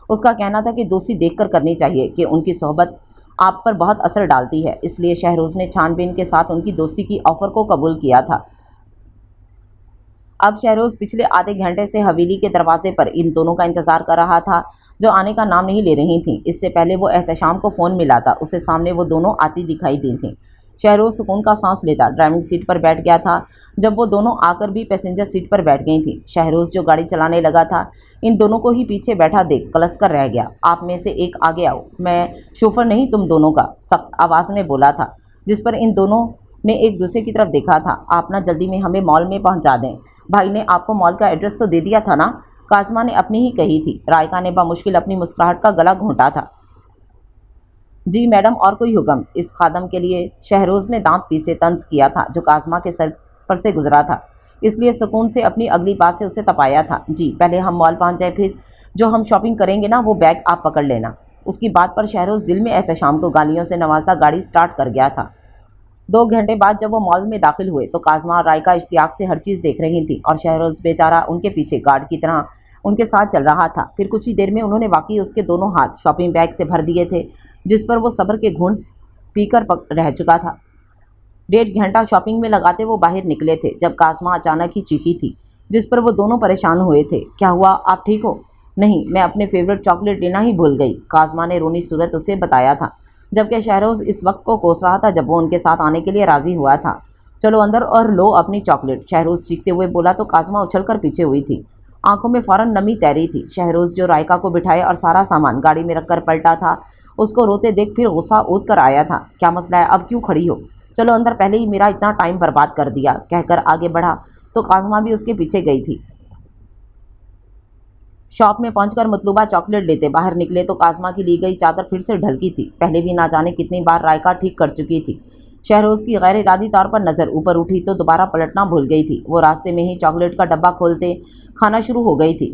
اس کا کہنا تھا کہ دوستی دیکھ کر کرنی چاہیے، کہ ان کی صحبت آپ پر بہت اثر ڈالتی ہے، اس لیے شہروز نے چھان بین کے ساتھ ان کی دوستی کی آفر کو قبول کیا تھا۔ اب شہروز پچھلے آدھے گھنٹے سے حویلی کے دروازے پر ان دونوں کا انتظار کر رہا تھا، جو آنے کا نام نہیں لے رہی تھیں۔ اس سے پہلے وہ احتشام کو فون ملا تھا، اسے سامنے وہ دونوں آتی دکھائی دی تھیں۔ شہروز سکون کا سانس لیتا ڈرائیونگ سیٹ پر بیٹھ گیا تھا، جب وہ دونوں آ کر بھی پیسنجر سیٹ پر بیٹھ گئی تھیں۔ شہروز، جو گاڑی چلانے لگا تھا، ان دونوں کو ہی پیچھے بیٹھا دیکھ کلس کر رہ گیا۔ آپ میں سے ایک آگے آؤ، میں شوفر نہیں تم دونوں کا، سخت آواز میں بولا تھا، جس پر ان دونوں نے ایک دوسرے کی طرف دیکھا تھا۔ آپ نہ جلدی میں ہمیں مال میں پہنچا دیں۔ بھائی نے آپ کو مال کا ایڈریس تو دے دیا تھا نا؟ کاظمہ نے اپنی ہی کہی تھی۔ رائکا نے بمشکل اپنی مسکراہٹ کا گلا گھونٹا تھا۔ جی میڈم، اور کوئی حکم؟ اس خادم کے لیے شہروز نے دانت پیسے طنز کیا تھا، جو کاظمہ کے سر پر سے گزرا تھا، اس لیے سکون سے اپنی اگلی بات سے اسے تپایا تھا۔ جی، پہلے ہم مال پہنچ جائیں، پھر جو ہم شاپنگ کریں گے نا، وہ بیگ آپ پکڑ لینا۔ اس کی بات پر شہروز دل میں احتشام کو گالیوں سے نوازتا گاڑی سٹارٹ کر گیا تھا۔ 2 گھنٹے بعد جب وہ مال میں داخل ہوئے تو کاظمہ اور رائکا اشتیاق سے ہر چیز دیکھ رہی تھیں، اور شہروز بیچارہ ان کے پیچھے گارڈ کی طرح ان کے ساتھ چل رہا تھا۔ پھر کچھ ہی دیر میں انہوں نے واقعی اس کے دونوں ہاتھ شاپنگ بیگ سے بھر دیے تھے، جس پر وہ صبر کے گھونٹ پی کر رہ چکا تھا۔ 1.5 گھنٹہ شاپنگ میں لگاتے وہ باہر نکلے تھے، جب کاظمہ اچانک ہی چیخی تھی، جس پر وہ دونوں پریشان ہوئے تھے۔ کیا ہوا؟ آپ ٹھیک ہو؟ نہیں، میں اپنے فیورٹ چاکلیٹ لینا ہی بھول گئی، کاظمہ نے رونی صورت اسے بتایا تھا، جبکہ شہروز اس وقت کو کوس رہا تھا جب وہ ان کے ساتھ آنے کے لیے راضی ہوا تھا۔ چلو اندر اور لو اپنی چاکلیٹ، شہروز چیختے ہوئے بولا تو کاظمہ اچھل کر پیچھے ہوئی تھی۔ آنکھوں میں فوراً نمی تیری تھی۔ شہروز، جو رائکا کو بٹھائے اور سارا سامان گاڑی میں رکھ کر پلٹا تھا، اس کو روتے دیکھ پھر غصہ اود کر آیا تھا۔ کیا مسئلہ ہے؟ اب کیوں کھڑی ہو؟ چلو اندر، پہلے ہی میرا اتنا ٹائم برباد کر دیا، کہہ کر آگے بڑھا تو کاظمہ بھی اس کے پیچھے گئی تھی۔ شاپ میں پہنچ کر مطلوبہ چاکلیٹ لیتے باہر نکلے تو کاظمہ کی لی گئی چادر پھر سے ڈھلکی تھی، پہلے بھی نہ جانے کتنی بار رائکا ٹھیک کر چکی تھی۔ شہروز کی غیر ارادی طور پر نظر اوپر اٹھی تو دوبارہ پلٹنا بھول گئی تھی۔ وہ راستے میں ہی چاکلیٹ کا ڈبہ کھولتے کھانا شروع ہو گئی تھی،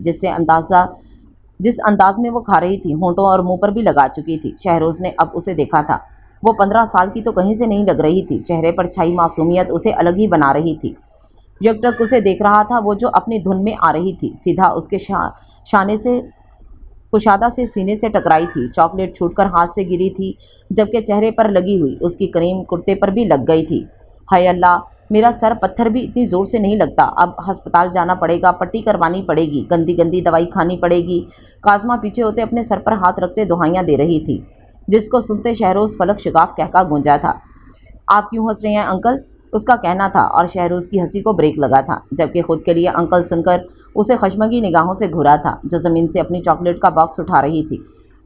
جس انداز میں وہ کھا رہی تھی ہونٹوں اور منہ پر بھی لگا چکی تھی۔ شہروز نے اب اسے دیکھا تھا، وہ 15 سال کی تو کہیں سے نہیں لگ رہی تھی، چہرے پر چھائی معصومیت اسے الگ ہی بنا رہی تھی۔ یکٹک اسے دیکھ رہا تھا، وہ جو اپنی دھن میں آ رہی تھی، سیدھا اس کے شانے سے کشادہ سے سینے سے ٹکرائی تھی، چاکلیٹ چھوٹ کر ہاتھ سے گری تھی، جبکہ چہرے پر لگی ہوئی اس کی کریم کرتے پر بھی لگ گئی تھی۔ ہائے اللہ، میرا سر پتھر بھی اتنی زور سے نہیں لگتا، اب ہسپتال جانا پڑے گا، پٹی کروانی پڑے گی، گندی گندی دوائی کھانی پڑے گی۔ کاظمہ پیچھے ہوتے اپنے سر پر ہاتھ رکھتے دعائیاں دے رہی تھی، جس کو سنتے شہروز فلک شگاف کہکا گونجا تھا۔ آپ کیوں ہنس رہے ہیں انکل؟ اس کا کہنا تھا، اور شہروز کی ہنسی کو بریک لگا تھا، جبکہ خود کے لیے انکل سن کر اسے خشمگی نگاہوں سے گھورا تھا، جو زمین سے اپنی چاکلیٹ کا باکس اٹھا رہی تھی۔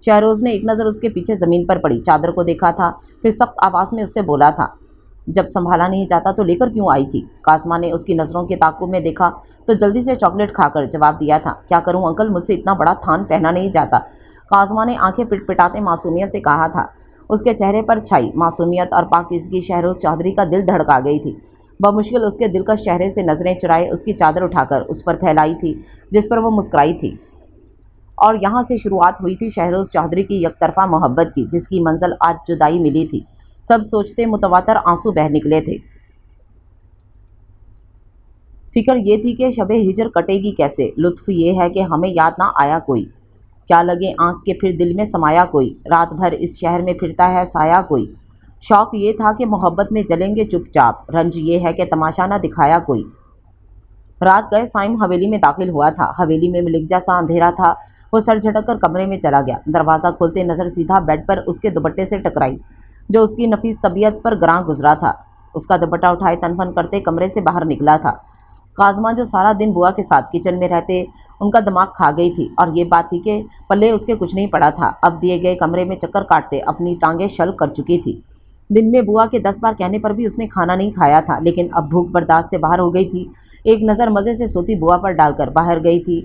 شہروز نے ایک نظر اس کے پیچھے زمین پر پڑی چادر کو دیکھا تھا، پھر سخت آواز میں اس سے بولا تھا، جب سنبھالا نہیں جاتا تو لے کر کیوں آئی تھی؟ کاظمہ نے اس کی نظروں کے تعاقب میں دیکھا تو جلدی سے چاکلیٹ کھا کر جواب دیا تھا، کیا کروں انکل، مجھ سے اتنا بڑا تھان پہنا نہیں جاتا۔ کاظمہ نے آنکھیں پٹ پٹاتے معصومیت سے کہا تھا، اس کے چہرے پر چھائی معصومیت اور پاکیزگی شہروز چودھری کا دل دھڑکا گئی تھی۔ بمشکل اس کے دلکش چہرے سے نظریں چرائے اس کی چادر اٹھا کر اس پر پھیلائی تھی، جس پر وہ مسکرائی تھی، اور یہاں سے شروعات ہوئی تھی شہروز چودھری کی یک طرفہ محبت کی، جس کی منزل آج جدائی ملی تھی۔ سب سوچتے متواتر آنسو بہہ نکلے تھے۔ فکر یہ تھی کہ شب ہجر کٹے گی کیسے، لطف یہ ہے کہ ہمیں یاد نہ آیا کوئی، کیا لگے آنکھ کے پھر دل میں سمایا کوئی، رات بھر اس شہر میں پھرتا ہے سایہ کوئی، شوق یہ تھا کہ محبت میں جلیں گے چپ چاپ، رنج یہ ہے کہ تماشا نہ دکھایا کوئی۔ रात गए साइम हवेली में दाखिल हुआ था। हवेली में मिलिक जैसा अंधेरा था। वो सर झटक कर कमरे में चला गया। दरवाज़ा खोलते नज़र सीधा बेड पर उसके दुपट्टे से टकराई जो उसकी नफीस तबीयत पर ग्रां गुजरा था। उसका दुपट्टा उठाए तनफन करते कमरे से बाहर निकला था। काज़मा जो सारा दिन बुआ के साथ किचन में रहते उनका दिमाग खा गई थी और ये बात थी कि पल्ले उसके कुछ नहीं पड़ा था। अब दिए गए कमरे में चक्कर काटते अपनी टांगें शल कर चुकी थी। दिन में बुआ के 10 बार कहने पर भी उसने खाना नहीं खाया था, लेकिन अब भूख बर्दाश्त से बाहर हो गई थी। एक नज़र मज़े से सोती बुआ पर डालकर बाहर गई थी।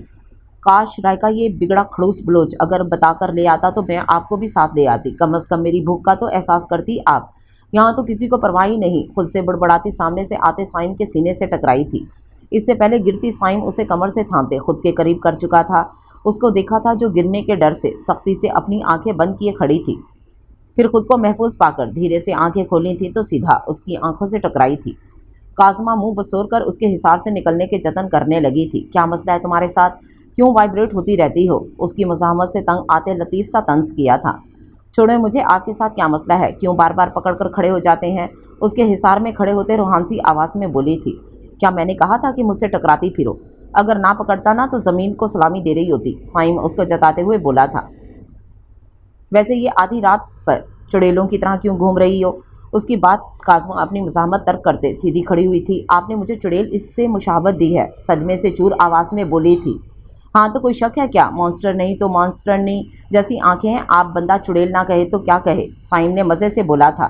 काश रायका ये बिगड़ा खड़ूस बलोच अगर बताकर ले आता तो मैं आपको भी साथ ले आती। कम से कम मेरी भूख का तो एहसास करती आप। यहाँ तो किसी को परवाह ही नहीं। खुद से बड़बड़ाती सामने से आते साइम के सीने से टकराई थी। इससे पहले गिरती साइम उसे कमर से थामते खुद के करीब कर चुका था। उसको देखा था जो गिरने के डर से सख्ती से अपनी आंखें बंद किए खड़ी थी। फिर खुद को महफूज पाकर धीरे से आंखें खोली थी तो सीधा उसकी आंखों से टकराई थी। काज़मा मुंह बसोर कर उसके हिसार से निकलने के जतन करने लगी थी। क्या मसला है तुम्हारे साथ? क्यों वाइब्रेट होती रहती हो? उसकी मज़ाहमत से तंग आते लतीफ़ सा तंज किया था। छोड़े मुझे, आपके साथ क्या मसला है? क्यों बार बार पकड़ कर खड़े हो जाते हैं? उसके हिसार में खड़े होते रूहानसी आवाज़ में बोली थी। क्या मैंने कहा था कि मुझसे टकराती फिरो? अगर ना पकड़ता ना तो ज़मीन को सलामी दे रही होती, साइम उसको जताते हुए बोला था। वैसे ये आधी रात पर चुड़ैलों की तरह क्यों घूम रही हो? उसकी बात काज़मा अपनी मज़ाहमत तर्क करते सीधी खड़ी हुई थी। आपने मुझे चुड़ैल इससे मुशाबत दी है, सदमे से चूर आवाज़ में बोली थी। हाँ तो कोई शक है क्या? मॉन्स्टर नहीं तो मॉन्स्टरनी जैसी आंखें हैं। आप बंदा चुड़ैल ना कहे तो क्या कहे? साइम ने मज़े से बोला था,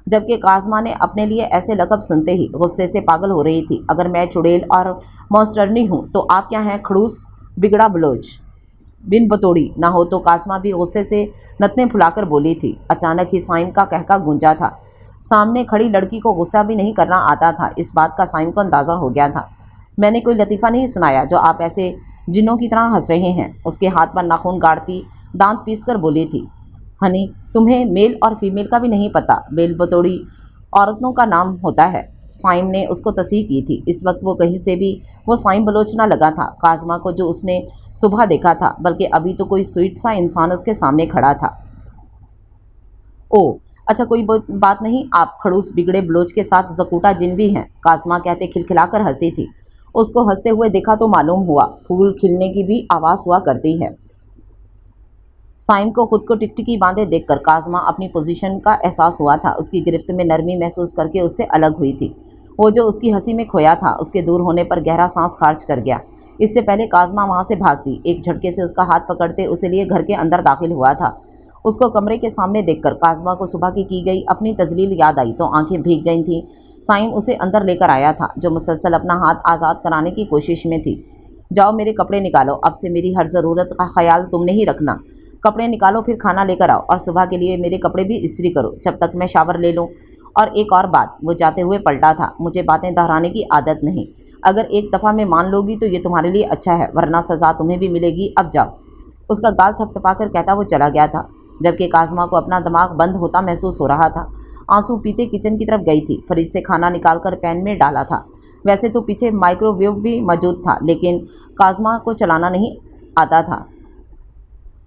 जबकि काज़मा ने अपने लिए ऐसे लक़ब सुनते ही गुस्से से पागल हो रही थी। अगर मैं चुड़ैल और मॉन्स्टरनी हूँ तो आप क्या हैं? खड़ूस बिगड़ा बलोच बिन बतौड़ी ना हो तो? काज़मा भी गुस्से से नथने फुलाकर बोली थी। अचानक ही साइम का कहका गूंजा था। सामने खड़ी लड़की को गुस्सा भी नहीं करना आता था, इस बात का साइम को अंदाज़ा हो गया था। मैंने कोई लतीफ़ा नहीं सुनाया जो आप ऐसे जिन्नों की तरह हंस रहे हैं। उसके हाथ पर नाखून गाड़ती दांत पीस कर बोली थी। हनी, तुम्हें मेल और फीमेल का भी नहीं पता? बेल बतौड़ी औरतों का नाम होता है। साइम ने उसको तस्दीक की थी। इस वक्त वो कहीं से भी वो साइम बलोचना लगा था काज़मा को जो उसने सुबह देखा था, बल्कि अभी तो कोई स्वीट सा इंसान उसके सामने खड़ा था। ओ अच्छा, कोई बात नहीं। आप खड़ूस बिगड़े बलोच के साथ जकूटा जिन भी हैं, काज़मा कहते खिलखिलाकर हंसी थी। उसको हंसते हुए देखा तो मालूम हुआ फूल खिलने की भी आवाज़ हुआ करती है। साइम को खुद को टिकटिकी बांधे देखकर काज़मा अपनी पोजीशन का एहसास हुआ था। उसकी गिरफ्त में नरमी महसूस करके उससे अलग हुई थी। वो जो उसकी हंसी में खोया था उसके दूर होने पर गहरा सांस खारिज कर गया। इससे पहले काज़मा वहाँ से भागती एक झटके से उसका हाथ पकड़ते उसे लिए घर के अंदर दाखिल हुआ था। उसको कमरे के सामने देखकर काज़मा को सुबह की गई अपनी तजलील याद आई तो आंखें भीग गई थीं। साइम उसे अंदर लेकर आया था जो मुसलसल अपना हाथ आज़ाद कराने की कोशिश में थी। जाओ मेरे कपड़े निकालो, अब से मेरी हर ज़रूरत का ख्याल तुमने ही रखना। कपड़े निकालो, फिर खाना लेकर आओ और सुबह के लिए मेरे कपड़े भी इस्त्री करो जब तक मैं शावर ले लूँ। और एक और बात, वो जाते हुए पलटा था, मुझे बातें दोहराने की आदत नहीं। अगर एक दफ़ा मैं मान लोगी तो ये तुम्हारे लिए अच्छा है, वरना सज़ा तुम्हें भी मिलेगी। अब जाओ। उसका गाल थपथपा कर कहता वो चला गया था, जबकि काज़मा को अपना दिमाग बंद होता महसूस हो रहा था। आंसू पीते किचन की तरफ गई थी। फ्रिज से खाना निकालकर पैन में डाला था। वैसे तो पीछे माइक्रोवेव भी मौजूद था, लेकिन काज़मा को चलाना नहीं आता था।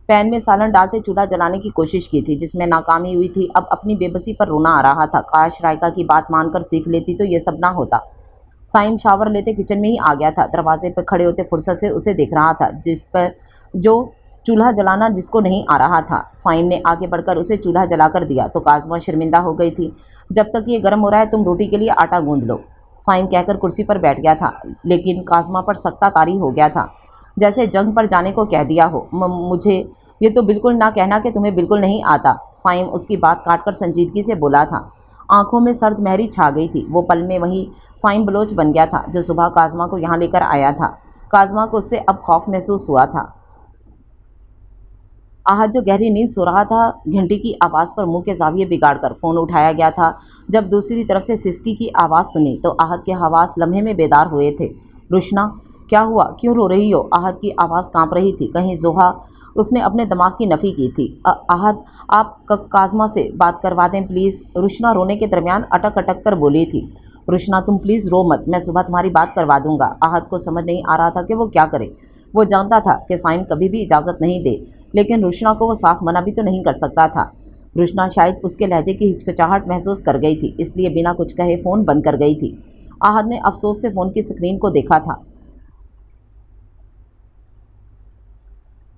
पैन में सालन डालते चूल्हा जलाने की कोशिश की थी, जिसमें नाकामी हुई थी। अब अपनी बेबसी पर रोना आ रहा था। काश रायका की बात मानकर सीख लेती तो ये सब ना होता। साइम शावर लेते किचन में ही आ गया था। दरवाजे पर खड़े होते फुर्सत से उसे देख रहा था, जिस पर जो चूल्हा जलाना जिसको नहीं आ रहा था। साइम ने आगे बढ़कर उसे चूल्हा जलाकर दिया तो काज़मा शर्मिंदा हो गई थी। जब तक ये गर्म हो रहा है तुम रोटी के लिए आटा गूंद लो। साइम कहकर कुर्सी पर बैठ गया था, लेकिन काज़मा पर सख्ता तारी हो गया था, जैसे जंग पर जाने को कह दिया हो। मुझे ये तो बिल्कुल ना कहना कि तुम्हें बिल्कुल नहीं आता। साइम उसकी बात काटकर संजीदगी से बोला था। आंखों में सर्द महरी छा गई थी। वो पल में वही साइम बलोच बन गया था जो सुबह काज़मा को यहाँ लेकर आया था। काज़मा को उससे अब खौफ महसूस हुआ था। आहत जो गहरी नींद सो रहा था, घंटी की आवाज़ पर मुंह के जाविये बिगाड़कर फ़ोन उठाया गया था। जब दूसरी तरफ से सिसकी की आवाज़ सुनी तो आहत के हवास लम्हे में बेदार हुए थे। रुशना, क्या हुआ? क्यों रो रही हो? आहत की आवाज़ कांप रही थी। कहीं जोहा? उसने अपने दिमाग की नफ़ी की थी। आहत, आप काज़मा से बात करवा दें प्लीज़। रुशना रोने के दरमियान अटक अटक कर बोली थी। रुशना, तुम प्लीज़ रो मत, मैं सुबह तुम्हारी बात करवा दूंगा। आहत को समझ नहीं आ रहा था कि वो क्या करे। वो जानता था कि साइम कभी भी इजाज़त नहीं दे, लेकिन रुशना को वो साफ मना भी तो नहीं कर सकता था। रुशना शायद उसके लहजे की हिचकिचाहट महसूस कर गई थी, इसलिए बिना कुछ कहे फ़ोन बंद कर गई थी। आहत ने अफसोस से फ़ोन की स्क्रीन को देखा था।